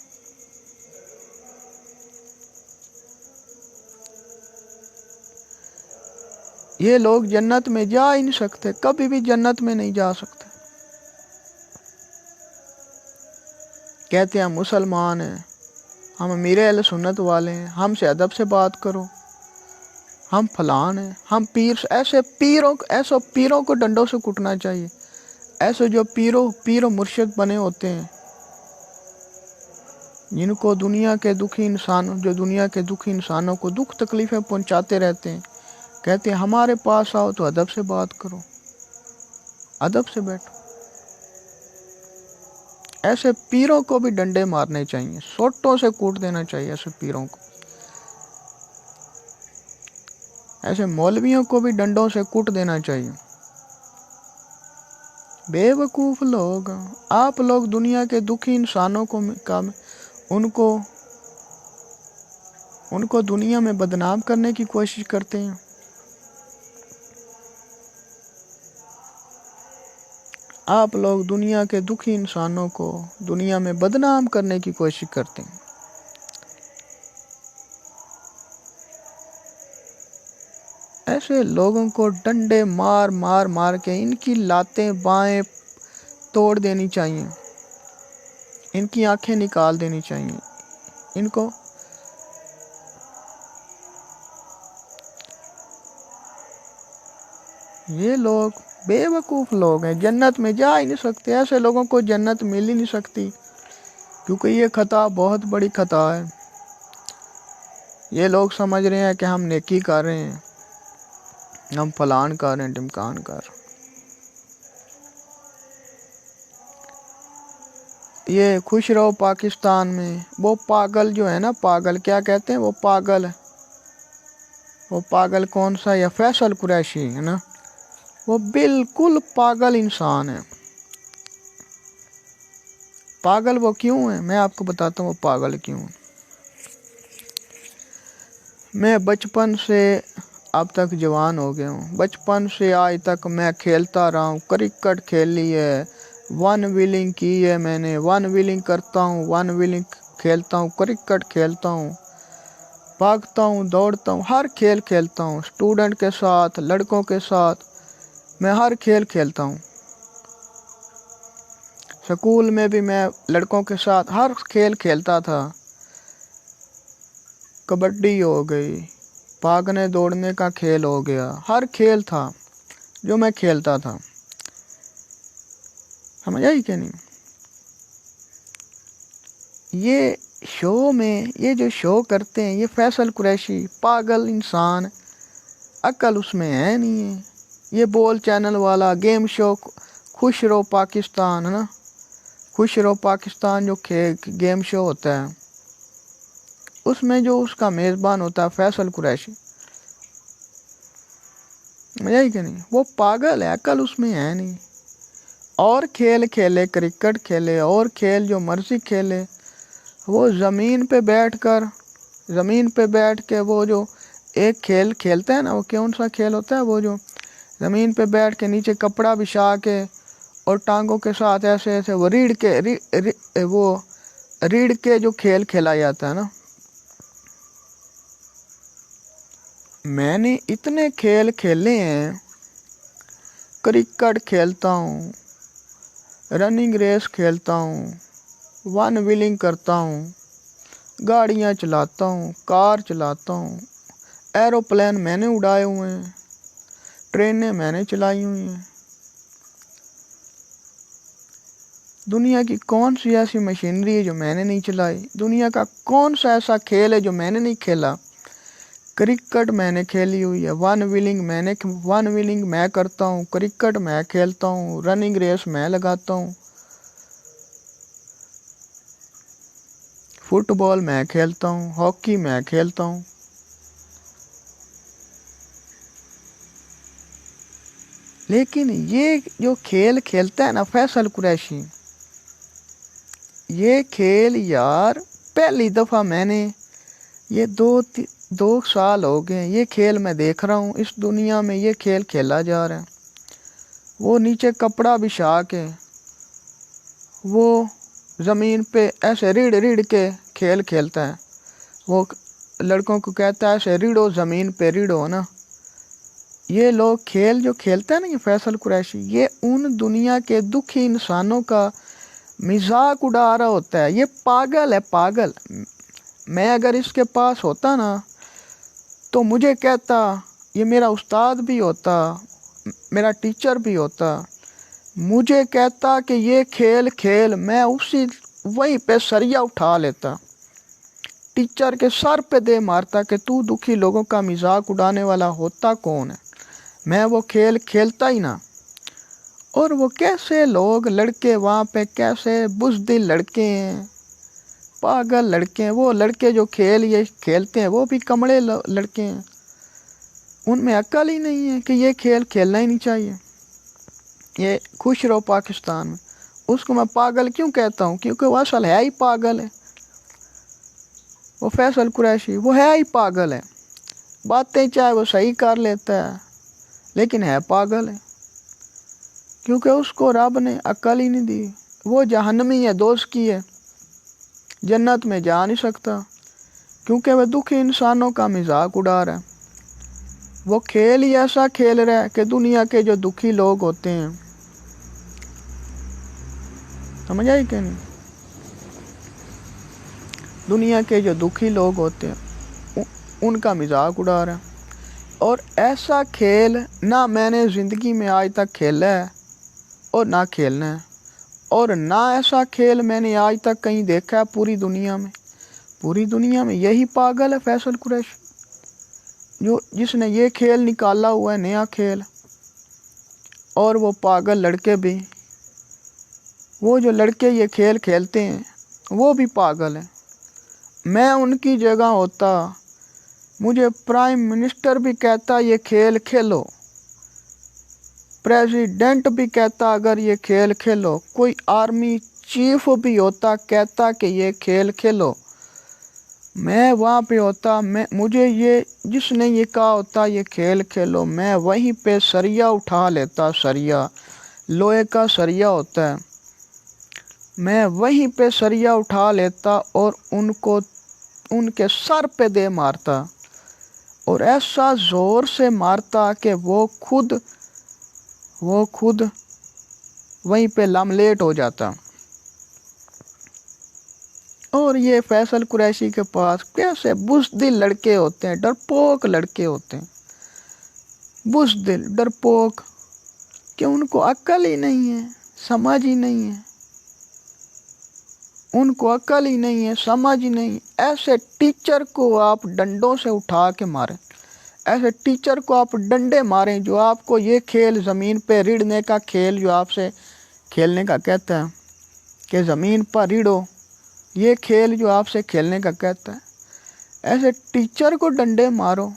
یہ لوگ جنت میں جا ہی نہیں سکتے، کبھی بھی جنت میں نہیں جا سکتے۔ کہتے ہیں ہم مسلمان ہیں، ہم امیر اہل سنت والے ہیں، ہم سے ادب سے بات کرو، ہم فلان ہیں، ہم پیر، ایسے پیروں کو ڈنڈوں سے کٹنا چاہیے، ایسے جو پیر و مرشد بنے ہوتے ہیں، جن کو جو دنیا کے دکھی انسانوں کو دکھ تکلیفیں پہنچاتے رہتے ہیں، کہتے ہیں ہمارے پاس آؤ تو ادب سے بات کرو، ادب سے بیٹھو۔ ایسے پیروں کو بھی ڈنڈے مارنے چاہیے، سوٹوں سے کوٹ دینا چاہیے ایسے پیروں کو، ایسے مولویوں کو بھی ڈنڈوں سے کوٹ دینا چاہیے۔ بے وقوف لوگ، آپ لوگ دنیا کے دکھی انسانوں ان کو دنیا میں بدنام کرنے کی کوشش کرتے ہیں۔ آپ لوگ دنیا کے دکھی انسانوں کو دنیا میں بدنام کرنے کی کوشش کرتے ہیں۔ ایسے لوگوں کو ڈنڈے مار مار مار کے ان کی لاتیں بائیں توڑ دینی چاہیے، ان کی آنکھیں نکال دینی چاہیے ان کو۔ یہ لوگ بے وقوف لوگ ہیں، جنت میں جا ہی نہیں سکتے، ایسے لوگوں کو جنت مل ہی نہیں سکتی، کیونکہ یہ خطا بہت بڑی خطا ہے۔ یہ لوگ سمجھ رہے ہیں کہ ہم نیکی کر رہے ہیں، ہم فلان کر رہے ہیں، ڈمکان کر رہے ہیں۔ یہ خوش رہو پاکستان میں وہ پاگل جو ہے نا، پاگل کیا کہتے ہیں، وہ پاگل کون سا، یا فیصل قریشی ہے نا، وہ بالکل پاگل انسان ہے۔ پاگل وہ کیوں ہے، میں آپ کو بتاتا ہوں وہ پاگل کیوں ہے۔ میں بچپن سے اب تک جوان ہو گیا ہوں، بچپن سے آج تک میں کھیلتا رہا ہوں، کرکٹ کھیلی ہے، ون ویلنگ کی ہے میں نے، ون ویلنگ کرتا ہوں، ون ویلنگ کھیلتا ہوں، کرکٹ کھیلتا ہوں، بھاگتا ہوں، دوڑتا ہوں، ہر کھیل کھیلتا ہوں، اسٹوڈنٹ کے ساتھ، لڑکوں کے ساتھ، میں ہر کھیل کھیلتا ہوں۔ سکول میں بھی میں لڑکوں کے ساتھ ہر کھیل کھیلتا تھا، کبڈی ہو گئی، بھاگنے دوڑنے کا کھیل ہو گیا، ہر کھیل تھا جو میں کھیلتا تھا، سمجھ آئی کہ نہیں؟ یہ شو میں یہ جو شو کرتے ہیں یہ فیصل قریشی پاگل انسان، عقل اس میں ہے نہیں ہے۔ یہ بول چینل والا گیم شو خوش رہو پاکستان ہے نا، خوش رہو پاکستان جو گیم شو ہوتا ہے، اس میں جو اس کا میزبان ہوتا ہے فیصل قریشی، یہی کہ نہیں، وہ پاگل ہے، عقل اس میں ہے نہیں۔ اور کھیل کھیلے، کرکٹ کھیلے، اور کھیل جو مرضی کھیلے، وہ زمین پہ بیٹھ کے وہ جو ایک کھیل کھیلتا ہے نا، وہ کون سا کھیل ہوتا ہے، وہ جو زمین پہ بیٹھ کے نیچے کپڑا بچھا کے اور ٹانگوں کے ساتھ ایسے ایسے وہ ریڑھ کے جو کھیل کھیلا جاتا ہے نا۔ میں نے اتنے کھیل کھیلے ہیں، کرکٹ کھیلتا ہوں، رننگ ریس کھیلتا ہوں، ون ویلنگ کرتا ہوں، گاڑیاں چلاتا ہوں، کار چلاتا ہوں، ایروپلین میں نے اڑائے ہوئے ہیں، ٹرینیں میں نے چلائی ہوئی ہیں۔ دنیا کی کون سی ایسی مشینری ہے جو میں نے نہیں چلائی؟ دنیا کا کون سا ایسا کھیل ہے جو میں نے نہیں کھیلا؟ کرکٹ میں نے کھیلی ہوئی ہے، ون ویلنگ میں کرتا ہوں، کرکٹ میں کھیلتا ہوں، رننگ ریس میں لگاتا ہوں، فٹ بال میں کھیلتا ہوں، ہاکی میں کھیلتا ہوں۔ لیکن یہ جو کھیل کھیلتا ہے نا فیصل قریشی، یہ کھیل یار پہلی دفعہ میں نے، یہ 2 سال ہو گئے یہ کھیل میں دیکھ رہا ہوں، اس دنیا میں یہ کھیل کھیلا جا رہا ہے۔ وہ نیچے کپڑا بچھا کے وہ زمین پہ ایسے ریڑھ کے کھیل کھیلتا ہے، وہ لڑکوں کو کہتا ہے ایسے ریڑھو، زمین پہ ریڑھو نا۔ یہ لوگ کھیل جو کھیلتا ہے نا یہ فیصل قریشی، یہ ان دنیا کے دکھی انسانوں کا مذاق اڑا رہا ہوتا ہے۔ یہ پاگل ہے، پاگل۔ میں اگر اس کے پاس ہوتا نا تو مجھے کہتا، یہ میرا استاد بھی ہوتا، میرا ٹیچر بھی ہوتا، مجھے کہتا کہ یہ کھیل میں وہیں پہ سریا اٹھا لیتا، ٹیچر کے سر پہ دے مارتا کہ تو دکھی لوگوں کا مذاق اڑانے والا ہوتا کون ہے، میں وہ کھیل کھیلتا ہی نہ۔ اور وہ کیسے لوگ لڑکے وہاں پہ کیسے بزدل لڑکے ہیں، پاگل لڑکے ہیں، وہ لڑکے جو یہ کھیلتے ہیں وہ بھی کمڑے لڑکے ہیں، ان میں عقل ہی نہیں ہے کہ یہ کھیل کھیلنا ہی نہیں چاہیے۔ یہ خوش رہو پاکستان میں، اس کو میں پاگل کیوں کہتا ہوں؟ کیونکہ وہ اصل ہے ہی پاگل ہے، وہ فیصل قریشی وہ ہے ہی پاگل ہے، باتیں چاہے وہ صحیح کر لیتا ہے لیکن ہے پاگل ہے۔ کیونکہ اس کو رب نے عقل ہی نہیں دی، وہ جہنمی ہے، دوزخی ہے، جنت میں جا نہیں سکتا، کیونکہ وہ دکھی انسانوں کا مذاق اڑا رہا ہے۔ وہ کھیل ہی ایسا کھیل رہا ہے کہ دنیا کے جو دکھی لوگ ہوتے ہیں، سمجھ آئی کہ نہیں، دنیا کے جو دکھی لوگ ہوتے ہیں ان کا مذاق اڑا رہا ہے۔ اور ایسا کھیل نہ میں نے زندگی میں آج تک کھیلا ہے اور نہ کھیلنا ہے، اور نہ ایسا کھیل میں نے آج تک کہیں دیکھا ہے پوری دنیا میں۔ پوری دنیا میں یہی پاگل ہے فیصل قریشی، جس نے یہ کھیل نکالا ہوا ہے، نیا کھیل۔ اور وہ پاگل لڑکے بھی، وہ جو لڑکے یہ کھیل کھیلتے ہیں وہ بھی پاگل ہیں۔ میں ان کی جگہ ہوتا، مجھے پرائم منسٹر بھی کہتا یہ کھیل کھیلو، پریزیڈنٹ بھی کہتا اگر یہ کھیل کھیلو، کوئی آرمی چیف بھی ہوتا کہتا کہ یہ کھیل کھیلو، میں وہاں پہ ہوتا، مجھے یہ جس نے یہ کہا ہوتا یہ کھیل کھیلو، میں وہیں پہ سریا اٹھا لیتا، سریا لوہے کا سریا ہوتا ہے، میں وہیں پہ سریا اٹھا لیتا اور ان کے سر پہ دے مارتا، اور ایسا زور سے مارتا کہ وہ خود وہیں پہ لملیٹ ہو جاتا۔ اور یہ فیصل قریشی کے پاس کیسے بزدل لڑکے ہوتے ہیں، ڈرپوک لڑکے ہوتے ہیں، بزدل ڈرپوک، کہ ان کو عقل ہی نہیں ہے، سمجھ ہی نہیں ہے، ان کو عقل ہی نہیں ہے، سمجھ ہی نہیں۔ ایسے ٹیچر کو آپ ڈنڈوں سے اٹھا کے ماریں، ایسے ٹیچر کو آپ ڈنڈے ماریں جو آپ کو یہ کھیل زمین پہ ریڑھنے کا کھیل جو آپ سے کھیلنے کا کہتا ہے کہ زمین پر ریڑھو، یہ کھیل جو آپ سے کھیلنے کا کہتا ہے، ایسے ٹیچر کو ڈنڈے مارو۔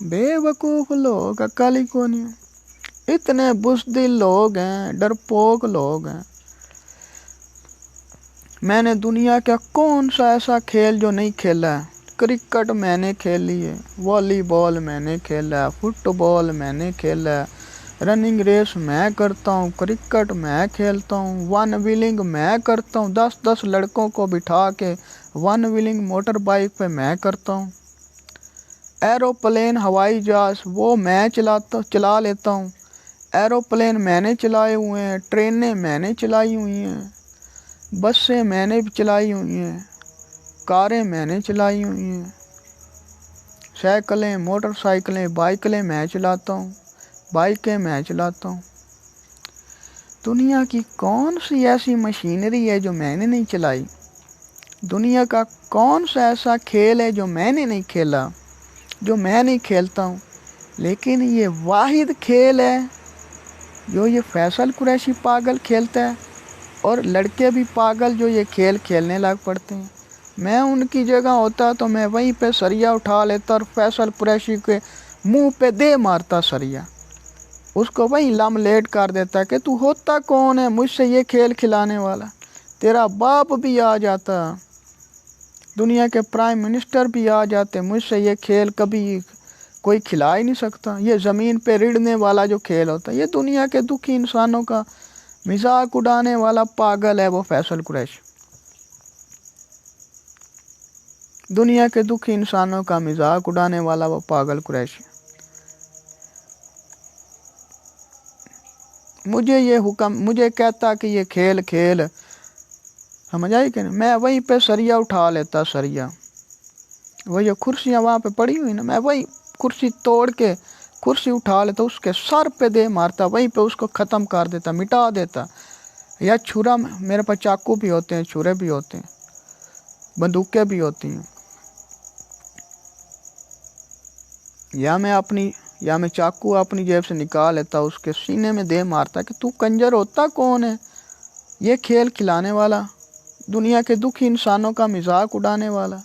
بے وقوف لوگ، عقل ہی کو نہیں، اتنے بزدل لوگ ہیں، ڈرپوک لوگ ہیں۔ میں نے دنیا کا کون سا ایسا کھیل جو نہیں کھیلا ہے؟ کرکٹ میں نے کھیلی ہے، والی بال میں نے کھیلا ہے، فٹ بال میں نے کھیلا ہے، رننگ ریس میں کرتا ہوں، کرکٹ میں کھیلتا ہوں، ون ویلنگ میں کرتا ہوں، 10 لڑکوں کو بٹھا کے ون ویلنگ موٹر بائک پہ میں کرتا ہوں، ایروپلین ہوائی جہاز وہ میں چلا لیتا ہوں، ایروپلین میں نے چلائے ہوئے ہیں، ٹرینیں میں نے چلائی ہوئی ہیں، بسیں میں نے چلائی ہوئی ہیں، کاریں میں نے چلائی ہوئی ہیں، سائیکلیں، موٹر سائیکلیں، بائیکلیں میں چلاتا ہوں، بائیکیں میں چلاتا ہوں۔ دنیا کی کون سی ایسی مشینری ہے جو میں نے نہیں چلائی؟ دنیا کا کون سا ایسا کھیل ہے جو میں نے نہیں کھیلا، جو میں نہیں کھیلتا ہوں؟ لیکن یہ واحد کھیل ہے جو یہ فیصل قریشی پاگل کھیلتا ہے، اور لڑکے بھی پاگل جو یہ کھیل کھیلنے لگ پڑتے ہیں۔ میں ان کی جگہ ہوتا تو میں وہیں پہ سریا اٹھا لیتا اور فیصل قریشی کے منہ پہ دے مارتا سریا، اس کو وہیں لم لیٹ کر دیتا کہ تو ہوتا کون ہے مجھ سے یہ کھیل کھلانے والا؟ تیرا باپ بھی آ جاتا، دنیا کے پرائم منسٹر بھی آ جاتے، مجھ سے یہ کھیل کبھی کوئی کھلا ہی نہیں سکتا۔ یہ زمین پہ ریڑھنے والا جو کھیل ہوتا ہے، یہ دنیا کے دکھی انسانوں کا مذاق اڑانے والا پاگل ہے وہ فیصل قریشی، دنیا کے دکھی انسانوں کا مذاق اڑانے والا وہ پاگل قریشی۔ مجھے کہتا کہ یہ کھیل سمجھ آئی کہ نہیں؟ میں وہیں پہ سریا اٹھا لیتا، سریا، وہ جو کرسیاں وہاں پہ پڑی ہوئی نا، میں وہی کرسی توڑ کے کرسی اٹھا لیتا، اس کے سر پہ دے مارتا، وہیں پہ اس کو ختم کر دیتا، مٹا دیتا۔ یا چھرا، میرے پاس چاقو بھی ہوتے ہیں، چھرے بھی ہوتے ہیں، بندوقیں بھی ہوتی ہیں، یا میں چاقو اپنی جیب سے نکال لیتا، اس کے سینے میں دے مارتا کہ تو کنجر ہوتا کون ہے یہ کھیل کھلانے والا، دنیا کے دکھی انسانوں کا مذاق اڑانے والا؟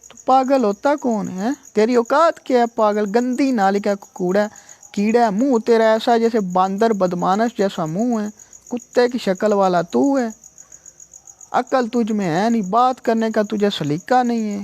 تو پاگل ہوتا کون ہے؟ تیری اوقات کیا ہے پاگل؟ گندی نالی کا کیڑا ہے، منہ تیرا ایسا جیسے باندر بدمانش جیسا منہ ہے، کتے کی شکل والا تو ہے، عقل تجھ میں ہے نہیں، بات کرنے کا تجھے سلیقہ نہیں ہے،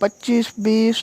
25, 20,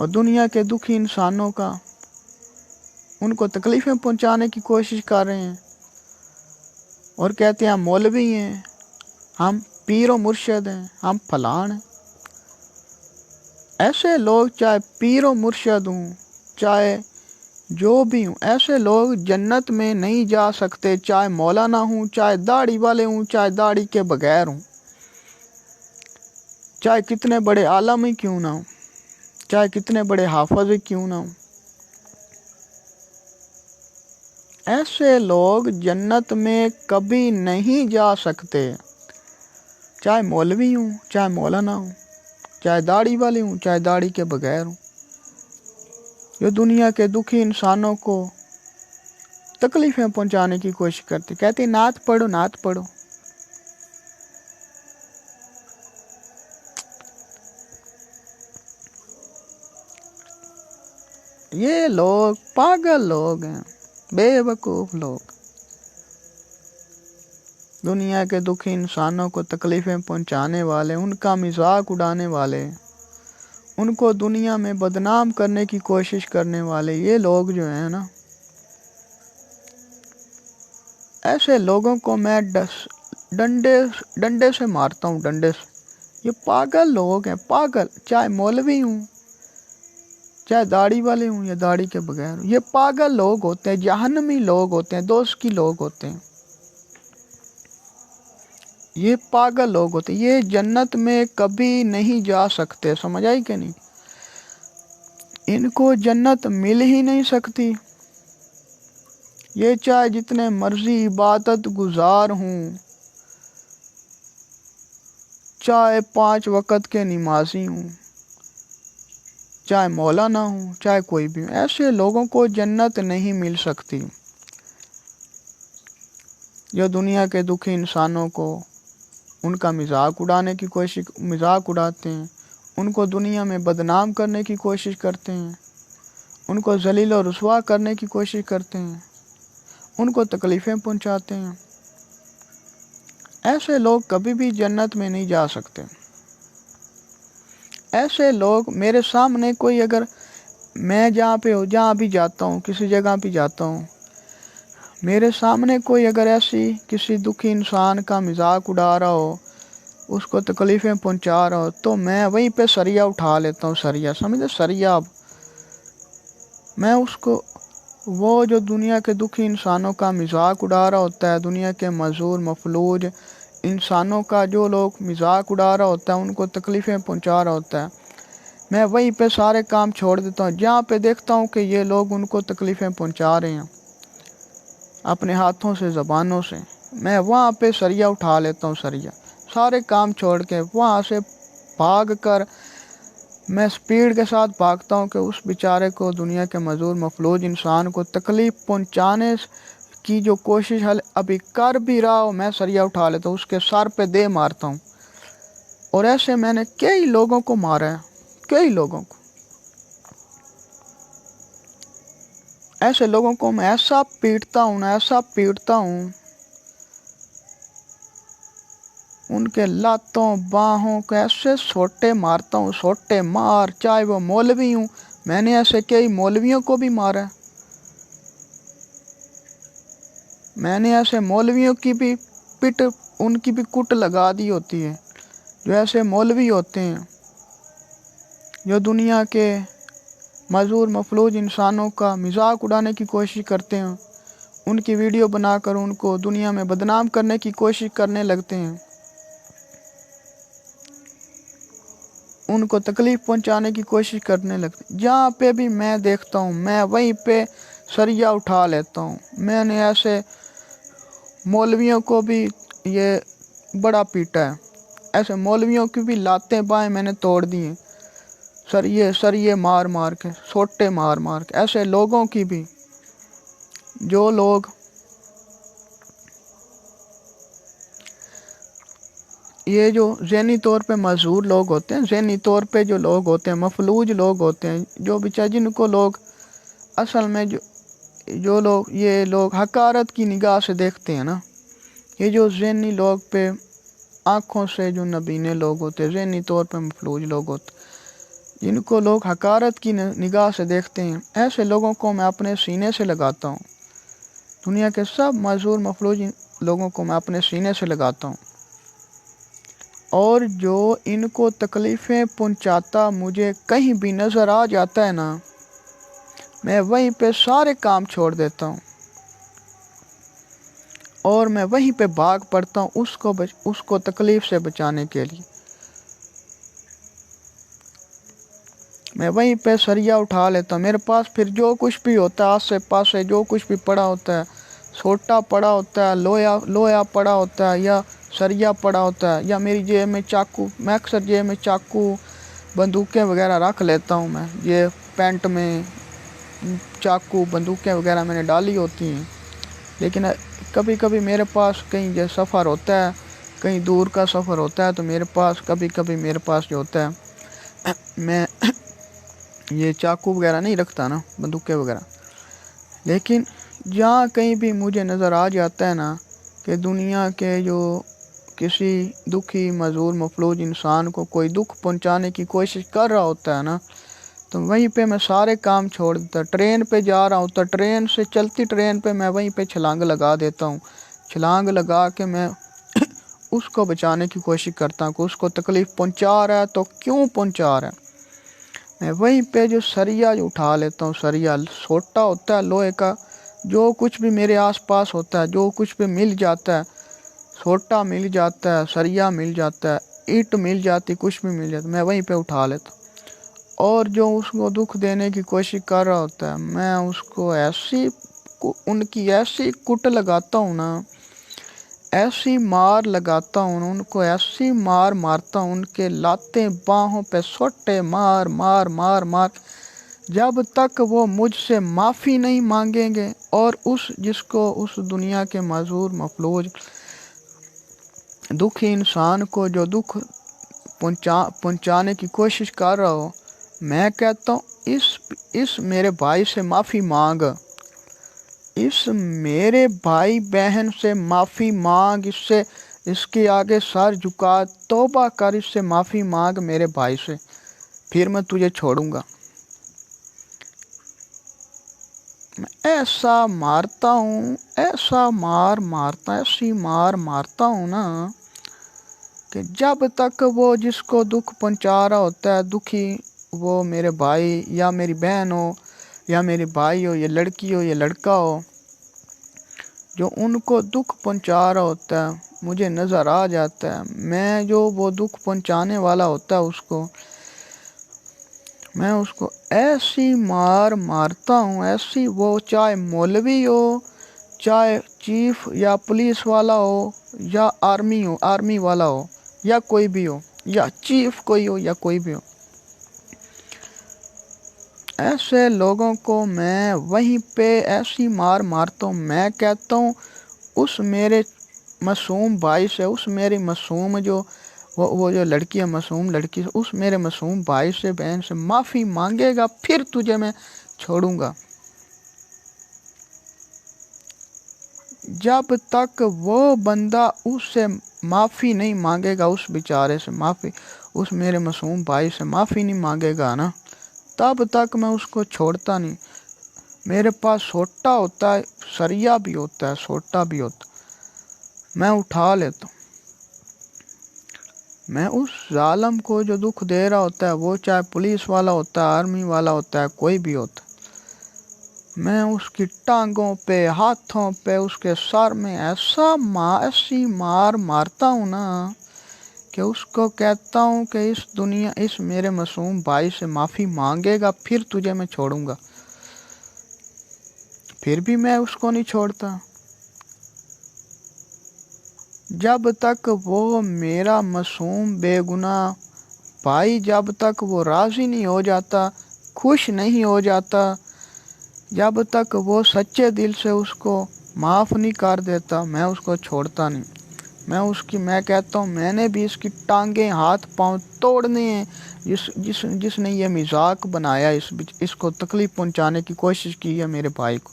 اور دنیا کے دکھی انسانوں کا ان کو تکلیفیں پہنچانے کی کوشش کر رہے ہیں اور کہتے ہیں ہم مولوی ہیں، ہم پیر و مرشد ہیں، ہم فلان ہیں۔ ایسے لوگ چاہے پیر و مرشد ہوں، چاہے جو بھی ہوں، ایسے لوگ جنت میں نہیں جا سکتے، چاہے مولانا ہوں، چاہے داڑھی والے ہوں، چاہے داڑھی کے بغیر ہوں، چاہے کتنے بڑے عالم ہی کیوں نہ ہوں، چاہے کتنے بڑے حافظ ہی کیوں نہ ہوں۔ ایسے لوگ جنت میں کبھی نہیں جا سکتے، چاہے مولوی ہوں، چاہے مولانا ہوں، چاہے داڑھی والے ہوں، چاہے داڑھی کے بغیر ہوں۔ جو دنیا کے دکھی انسانوں کو تکلیفیں پہنچانے کی کوشش کرتے، کہتے نعت پڑھو، نعت پڑھو۔ یہ لوگ پاگل لوگ ہیں، بے وقوف لوگ، دنیا کے دکھی انسانوں کو تکلیفیں پہنچانے والے، ان کا مذاق اڑانے والے، ان کو دنیا میں بدنام کرنے کی کوشش کرنے والے، یہ لوگ جو ہیں نا، ایسے لوگوں کو میں ڈنڈے سے مارتا ہوں، ڈنڈے سے۔ یہ پاگل لوگ ہیں، پاگل، چاہے مولوی ہوں، چاہے داڑھی والے ہوں یا داڑھی کے بغیر ہوں، یہ پاگل لوگ ہوتے ہیں، جہنمی لوگ ہوتے ہیں، دوست کی لوگ ہوتے ہیں، یہ پاگل لوگ ہوتے ہیں، یہ جنت میں کبھی نہیں جا سکتے، سمجھ آئی کہ نہیں؟ ان کو جنت مل ہی نہیں سکتی، یہ چاہے جتنے مرضی عبادت گزار ہوں، چاہے 5 وقت کے نمازی ہوں، چاہے مولانا ہوں، چاہے کوئی بھی ہوں، ایسے لوگوں کو جنت نہیں مل سکتی۔ جو دنیا کے دکھی انسانوں کو ان کا مذاق اڑاتے ہیں، ان کو دنیا میں بدنام کرنے کی کوشش کرتے ہیں، ان کو ذلیل و رسوا کرنے کی کوشش کرتے ہیں، ان کو تکلیفیں پہنچاتے ہیں، ایسے لوگ کبھی بھی جنت میں نہیں جا سکتے۔ ایسے لوگ میرے سامنے کوئی، اگر میں جہاں بھی جاتا ہوں، کسی جگہ بھی جاتا ہوں، میرے سامنے کوئی اگر ایسی کسی دکھی انسان کا مذاق اڑا رہا ہو، اس کو تکلیفیں پہنچا رہا ہو، تو میں وہیں پہ سریا اٹھا لیتا ہوں، سریا، سمجھے سریا؟ میں اس کو، وہ جو دنیا کے دکھی انسانوں کا مذاق اڑا رہا ہوتا ہے، دنیا کے معذور مفلوج انسانوں کا جو لوگ مذاق اڑا رہا ہوتا ہے، ان کو تکلیفیں پہنچا رہا ہوتا ہے، میں وہیں پہ سارے کام چھوڑ دیتا ہوں، جہاں پہ دیکھتا ہوں کہ یہ لوگ ان کو تکلیفیں پہنچا رہے ہیں اپنے ہاتھوں سے، زبانوں سے، میں وہاں پہ سریا اٹھا لیتا ہوں، سریا، سارے کام چھوڑ کے وہاں سے بھاگ کر میں سپیڈ کے ساتھ بھاگتا ہوں کہ اس بیچارے کو، دنیا کے معذور مفلوج انسان کو تکلیف پہنچانے کی جو کوشش ابھی کر بھی رہا ہو، میں سریا اٹھا لیتا ہوں، اس کے سر پہ دے مارتا ہوں۔ اور ایسے میں نے کئی لوگوں کو مارا ہے، کئی لوگوں کو، ایسے لوگوں کو میں ایسا پیٹتا ہوں، ایسا پیٹتا ہوں، ان کے لاتوں باہوں کو ایسے سوٹے مارتا ہوں، سوٹے مار، چاہے وہ مولوی ہوں، میں نے ایسے کئی مولویوں کو بھی مارا ہے، میں نے ایسے مولویوں کی بھی ان کی بھی کٹ لگا دی ہوتی ہے، جو ایسے مولوی ہوتے ہیں جو دنیا کے معذور مفلوج انسانوں کا مذاق اڑانے کی کوشش کرتے ہیں، ان کی ویڈیو بنا کر ان کو دنیا میں بدنام کرنے کی کوشش کرنے لگتے ہیں، ان کو تکلیف پہنچانے کی کوشش کرنے لگتے ہیں، جہاں پہ بھی میں دیکھتا ہوں، میں وہیں پہ سریا اٹھا لیتا ہوں۔ میں نے ایسے مولویوں کو بھی یہ بڑا پیٹا ہے، ایسے مولویوں کی بھی لاتیں بائیں میں نے توڑ دی ہیں، سریے مار مار کے، سوٹے مار مار کے، ایسے لوگوں کی بھی، جو لوگ یہ جو ذہنی طور پہ معذور لوگ ہوتے ہیں، ذہنی طور پہ جو لوگ ہوتے ہیں، مفلوج لوگ ہوتے ہیں، جو بیچارے جن کو لوگ اصل میں جو لوگ، یہ لوگ حقارت کی نگاہ سے دیکھتے ہیں نا، یہ جو ذہنی لوگ پہ آنکھوں سے جو نبینے لوگ ہوتے ہیں، ذہنی طور پہ مفلوج لوگ ہوتے ہیں، جن کو لوگ حقارت کی نگاہ سے دیکھتے ہیں، ایسے لوگوں کو میں اپنے سینے سے لگاتا ہوں۔ دنیا کے سب معذور مفلوج لوگوں کو میں اپنے سینے سے لگاتا ہوں، اور جو ان کو تکلیفیں پہنچاتا مجھے کہیں بھی نظر آ جاتا ہے نا، میں وہیں پہ سارے کام چھوڑ دیتا ہوں اور میں وہیں پہ بھاگ پڑتا ہوں اس کو تکلیف سے بچانے کے لیے۔ میں وہیں پہ سریا اٹھا لیتا ہوں۔ میرے پاس پھر جو کچھ بھی ہوتا ہے، آسے پاسے جو کچھ بھی پڑا ہوتا ہے، سوٹا پڑا ہوتا ہے، لویا پڑا ہوتا ہے، یا سریا پڑا ہوتا ہے، یا میری جیب میں چاقو، میں اکثر جیب میں چاقو، بندوقیں وغیرہ رکھ لیتا ہوں۔ میں یہ پینٹ میں چاقو، بندوقیں وغیرہ میں نے ڈالی ہوتی ہیں، لیکن کبھی کبھی میرے پاس کہیں جو سفر ہوتا ہے، کہیں دور کا سفر ہوتا ہے، تو میرے پاس کبھی میرے پاس جو ہوتا ہے، میں یہ چاقو وغیرہ نہیں رکھتا نا، بندوقیں وغیرہ۔ لیکن جہاں کہیں بھی مجھے نظر آ جاتا ہے نا کہ دنیا کے جو کسی دکھی معذور مفلوج انسان کو کوئی دکھ پہنچانے کی کوشش کر رہا ہوتا ہے نا، تو وہیں پہ میں سارے کام چھوڑ دیتا۔ ٹرین پہ جا رہا ہوتا، ٹرین سے چلتی ٹرین پہ میں وہیں پہ چھلانگ لگا دیتا ہوں۔ چھلانگ لگا کے میں اس کو بچانے کی کوشش کرتا ہوں کہ اس کو تکلیف پہنچا رہا ہے تو کیوں پہنچا رہا ہے۔ میں وہیں پہ جو سریا اٹھا لیتا ہوں، سریا سوٹا ہوتا ہے لوہے کا، جو کچھ بھی میرے آس پاس ہوتا ہے، جو کچھ بھی مل جاتا ہے، سوٹا مل جاتا ہے، سریا مل جاتا ہے، اینٹ مل جاتی، کچھ بھی مل جاتا ہے، میں وہیں پہ اٹھا لیتا ہوں۔ اور جو اس کو دکھ دینے کی کوشش کر رہا ہوتا ہے، میں اس کو ان کی ایسی کٹ لگاتا ہوں نا، ایسی مار لگاتا ہوں ان کو، ایسی مار مارتا ہوں، ان کے لاتیں باہوں پہ سوٹے مار مار مار مار، جب تک وہ مجھ سے معافی نہیں مانگیں گے، اور جس کو اس دنیا کے معذور مفلوج دکھی انسان کو جو دکھ پہنچانے کی کوشش کر رہا ہو، میں کہتا ہوں اس میرے بھائی سے معافی مانگ، اس میرے بھائی بہن سے معافی مانگ، اس کے آگے سر جھکا، توبہ کر، اس سے معافی مانگ میرے بھائی سے، پھر میں تجھے چھوڑوں گا۔ میں ایسا مارتا ہوں، ایسا ایسی مار مارتا ہوں نا کہ جب تک وہ جس کو دکھ پہنچا رہا ہوتا ہے، دکھی، وہ میرے بھائی یا میری بہن ہو، یا میری بھائی ہو، یا لڑکی ہو، یا لڑکا ہو، جو ان کو دکھ پہنچا رہا ہوتا ہے، مجھے نظر آ جاتا ہے، میں جو وہ دکھ پہنچانے والا ہوتا ہے میں اس کو ایسی مار مارتا ہوں، ایسی، وہ چاہے مولوی ہو، چاہے چیف یا پولیس والا ہو، یا آرمی والا ہو، یا کوئی بھی ہو، یا چیف کوئی ہو، یا کوئی بھی ہو، ایسے لوگوں کو میں وہیں پہ ایسی مار مارتا ہوں۔ میں کہتا ہوں اس میرے معصوم بھائی سے، اس میری معصوم وہ جو لڑکی ہے، معصوم لڑکی سے، اس میرے معصوم بھائی سے، بہن سے معافی مانگے گا، پھر تجھے میں چھوڑوں گا۔ جب تک وہ بندہ اس سے معافی نہیں مانگے گا، اس بیچارے سے معافی، اس میرے معصوم بھائی سے معافی نہیں مانگے گا نا، تب تک میں اس کو چھوڑتا نہیں۔ میرے پاس سوٹا ہوتا ہے، سریا بھی ہوتا ہے، سوٹا بھی ہوتا ہے، میں اٹھا لیتا ہوں۔ میں اس ظالم کو جو دکھ دے رہا ہوتا ہے، وہ چاہے پولیس والا ہوتا ہے، آرمی والا ہوتا ہے، کوئی بھی ہوتا ہے، میں اس کی ٹانگوں پہ، ہاتھوں پہ، اس کے سر میں ایسی مار مارتا ہوں نا کہ اس کو کہتا ہوں کہ اس میرے معصوم بھائی سے معافی مانگے گا، پھر تجھے میں چھوڑوں گا۔ پھر بھی میں اس کو نہیں چھوڑتا جب تک وہ میرا معصوم بے گناہ بھائی، جب تک وہ راضی نہیں ہو جاتا، خوش نہیں ہو جاتا، جب تک وہ سچے دل سے اس کو معاف نہیں کر دیتا، میں اس کو چھوڑتا نہیں۔ میں کہتا ہوں میں نے بھی اس کی ٹانگیں، ہاتھ پاؤں توڑنے ہیں، جس نے یہ مذاق بنایا، اس کو تکلیف پہنچانے کی کوشش کی ہے میرے بھائی کو۔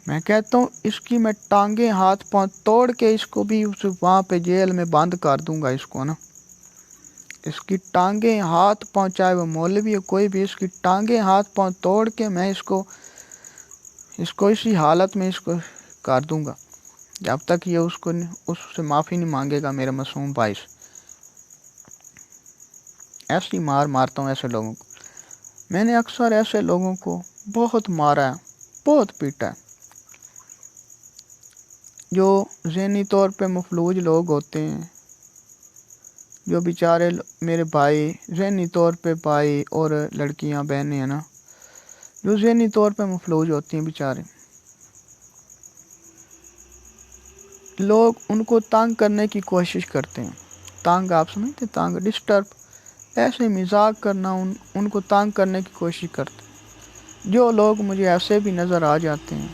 میں کہتا ہوں اس کی میں ٹانگیں، ہاتھ پاؤں توڑ کے اس کو بھی وہاں پہ جیل میں بند کر دوں گا اس کو نا۔ اس کی ٹانگیں ہاتھ پاؤں، چاہے وہ مولوی ہو کوئی بھی، اس کی ٹانگیں ہاتھ پاؤں توڑ کے میں اس کو اسی حالت میں اس کو کر دوں گا جب تک یہ اس سے معافی نہیں مانگے گا میرے معصوم بھائی سے۔ ایسی مار مارتا ہوں ایسے لوگوں کو۔ میں نے اکثر ایسے لوگوں کو بہت مارا ہے، بہت پیٹا ہے۔ جو ذہنی طور پہ مفلوج لوگ ہوتے ہیں، جو بیچارے میرے بھائی ذہنی طور پہ، بھائی اور لڑکیاں بہنیں ہیں نا، جو ذہنی طور پہ مفلوج ہوتی ہیں بیچارے، لوگ ان کو تنگ کرنے کی کوشش کرتے ہیں۔ تنگ آپ سمجھتے، تنگ، ڈسٹرب، ایسے مذاق کرنا، ان کو تنگ کرنے کی کوشش کرتے ہیں۔ جو لوگ مجھے ایسے بھی نظر آ جاتے ہیں،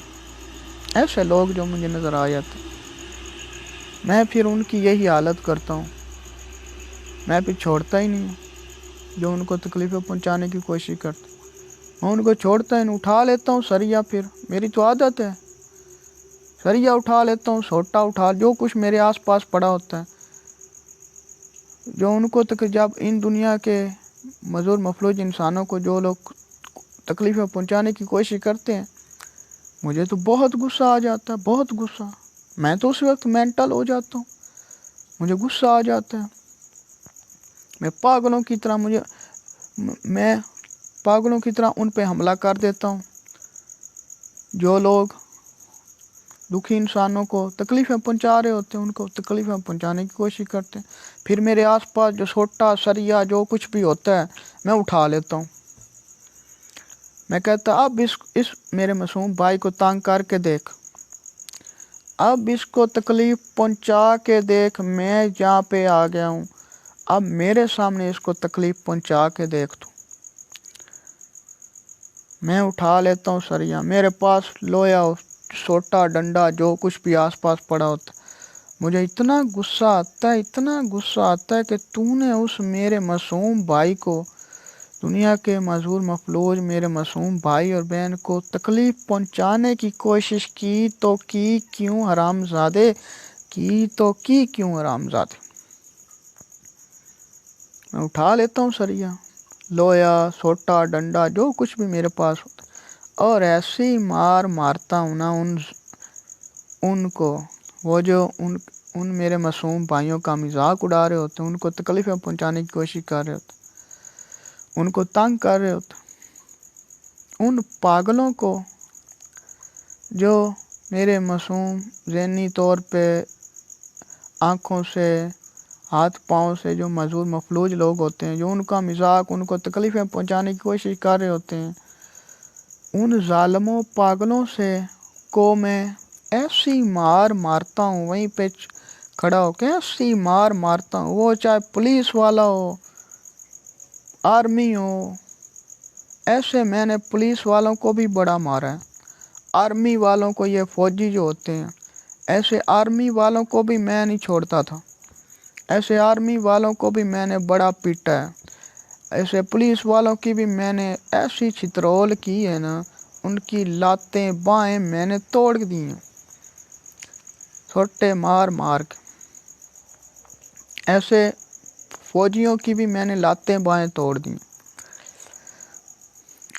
ایسے لوگ جو مجھے نظر آ جاتے ہیں، میں پھر ان کی یہی حالت کرتا ہوں، میں پھر چھوڑتا ہی نہیں ہوں۔ جو ان کو تکلیفیں پہنچانے کی کوشش کرتے میں ان کو چھوڑتا ہی نہیں، اٹھا لیتا ہوں سریا۔ پھر میری تو عادت ہے، سریا اٹھا لیتا ہوں، سوٹا اٹھا، جو کچھ میرے آس پاس پڑا ہوتا ہے، جو ان کو جب ان دنیا کے معذور مفلوج انسانوں کو جو لوگ تکلیفیں پہنچانے کی کوشش کرتے ہیں، مجھے تو بہت غصہ آ جاتا ہے، بہت غصہ۔ میں تو اس وقت مینٹل ہو جاتا ہوں، مجھے غصہ آ جاتا ہے۔ میں پاگلوں کی طرح ان پہ حملہ کر دیتا ہوں۔ جو لوگ دکھی انسانوں کو تکلیفیں پہنچا رہے ہوتے ہیں، ان کو تکلیفیں پہنچانے کی کوشش کرتے ہیں، پھر میرے آس پاس جو سوٹا، سریا، جو کچھ بھی ہوتا ہے، میں اٹھا لیتا ہوں۔ میں کہتا اب اس میرے معصوم بھائی کو تنگ کر کے دیکھ، اب اس کو تکلیف پہنچا کے دیکھ، میں جہاں پہ آ گیا ہوں، اب میرے سامنے اس کو تکلیف پہنچا کے دیکھ تو۔ میں اٹھا لیتا ہوں سریا، میرے پاس لویا، سوٹا، ڈنڈا، جو کچھ بھی آس پاس پڑا ہوتا ہے۔ مجھے اتنا غصہ آتا ہے، اتنا غصہ آتا ہے کہ تو نے اس میرے معصوم بھائی کو، دنیا کے معذور مفلوج میرے معصوم بھائی اور بہن کو تکلیف پہنچانے کی کوشش کی تو کی کیوں حرامزادے، کی تو کی کیوں حرامزادے۔ میں اٹھا لیتا ہوں سریا، لویا، سوٹا، ڈنڈا، جو کچھ بھی میرے پاس ہوتا ہے، اور ایسی مار مارتا ہوں نا ان کو، وہ جو ان میرے معصوم بھائیوں کا مذاق اڑا رہے ہوتے ہیں، ان کو تکلیفیں پہنچانے کی کوشش کر رہے ہوتے ہیں، ان کو تنگ کر رہے ہوتے ہیں، ان پاگلوں کو جو میرے معصوم ذہنی طور پہ آنکھوں سے، ہاتھ پاؤں سے، جو معذور مفلوج لوگ ہوتے ہیں، جو ان کا مذاق، ان کو تکلیفیں پہنچانے کی کوشش کر رہے ہوتے ہیں، ان ظالموں پاگلوں سے کو میں ایسی مار مارتا ہوں، وہیں پہ کھڑا ہو کے ایسی مار مارتا ہوں، وہ چاہے پولیس والا ہو، آرمی ہو۔ ایسے میں نے پولیس والوں کو بھی بڑا مارا ہے، آرمی والوں کو، یہ فوجی جو ہوتے ہیں، ایسے آرمی والوں کو بھی میں نہیں چھوڑتا تھا، ایسے آرمی والوں کو بھی میں نے بڑا پیٹا ہے، ایسے پولیس والوں کی بھی میں نے ایسی چھترول کی ہے نا، ان کی لاتیں بائیں میں نے توڑ دی ہیں، چھوٹے مار مار کے۔ ایسے فوجیوں کی بھی میں نے لاتیں بائیں توڑ دی۔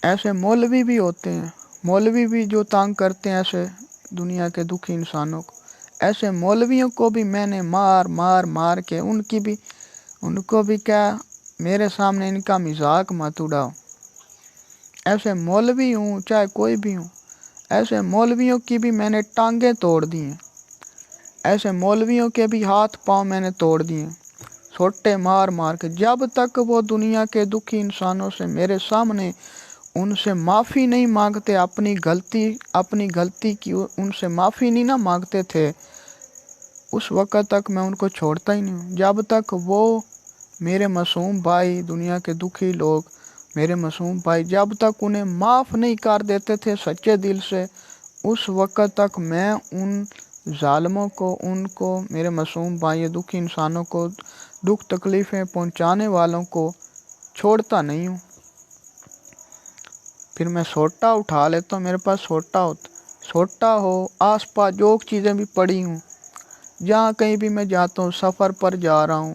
ایسے مولوی بھی ہوتے ہیں، مولوی بھی جو تنگ کرتے ہیں ایسے دنیا کے دکھی انسانوں کو، ایسے مولویوں کو بھی میں نے مار کے ان کو بھی کیا، میرے سامنے ان کا مذاق مت اڑاؤ۔ ایسے مولوی ہوں چاہے کوئی بھی ہوں، ایسے مولویوں کی بھی میں نے ٹانگیں توڑ دی ہیں، ایسے مولویوں کے بھی ہاتھ پاؤں میں نے توڑ دیے ہیں، چھوٹے مار کے۔ جب تک وہ دنیا کے دکھی انسانوں سے میرے سامنے ان سے معافی نہیں مانگتے، اپنی غلطی کی ان سے معافی نہیں نہ مانگتے تھے، اس وقت تک میں ان کو چھوڑتا ہی نہیں ہوں۔ جب تک وہ میرے معصوم بھائی، دنیا کے دکھی لوگ میرے معصوم بھائی، جب تک انہیں معاف نہیں کر دیتے تھے سچے دل سے، اس وقت تک میں ان ظالموں کو، ان کو، میرے معصوم بھائی، دکھی انسانوں کو، دکھ تکلیفیں پہنچانے والوں کو چھوڑتا نہیں ہوں۔ پھر میں سوٹا اٹھا لیتا ہوں، میرے پاس سوٹا ہو، آس پاس جو چیزیں بھی پڑی ہوں، جہاں کہیں بھی میں جاتا ہوں، سفر پر جا رہا ہوں،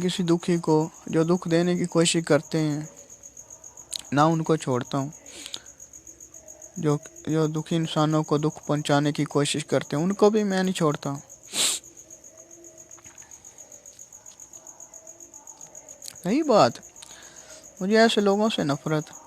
کسی دکھی کو جو دکھ دینے کی کوشش کرتے ہیں نہ ان کو چھوڑتا ہوں، جو دکھی انسانوں کو دکھ پہنچانے کی کوشش کرتے ہیں ان کو بھی میں نہیں چھوڑتا ہوں۔ یہی بات، مجھے ایسے لوگوں سے نفرت۔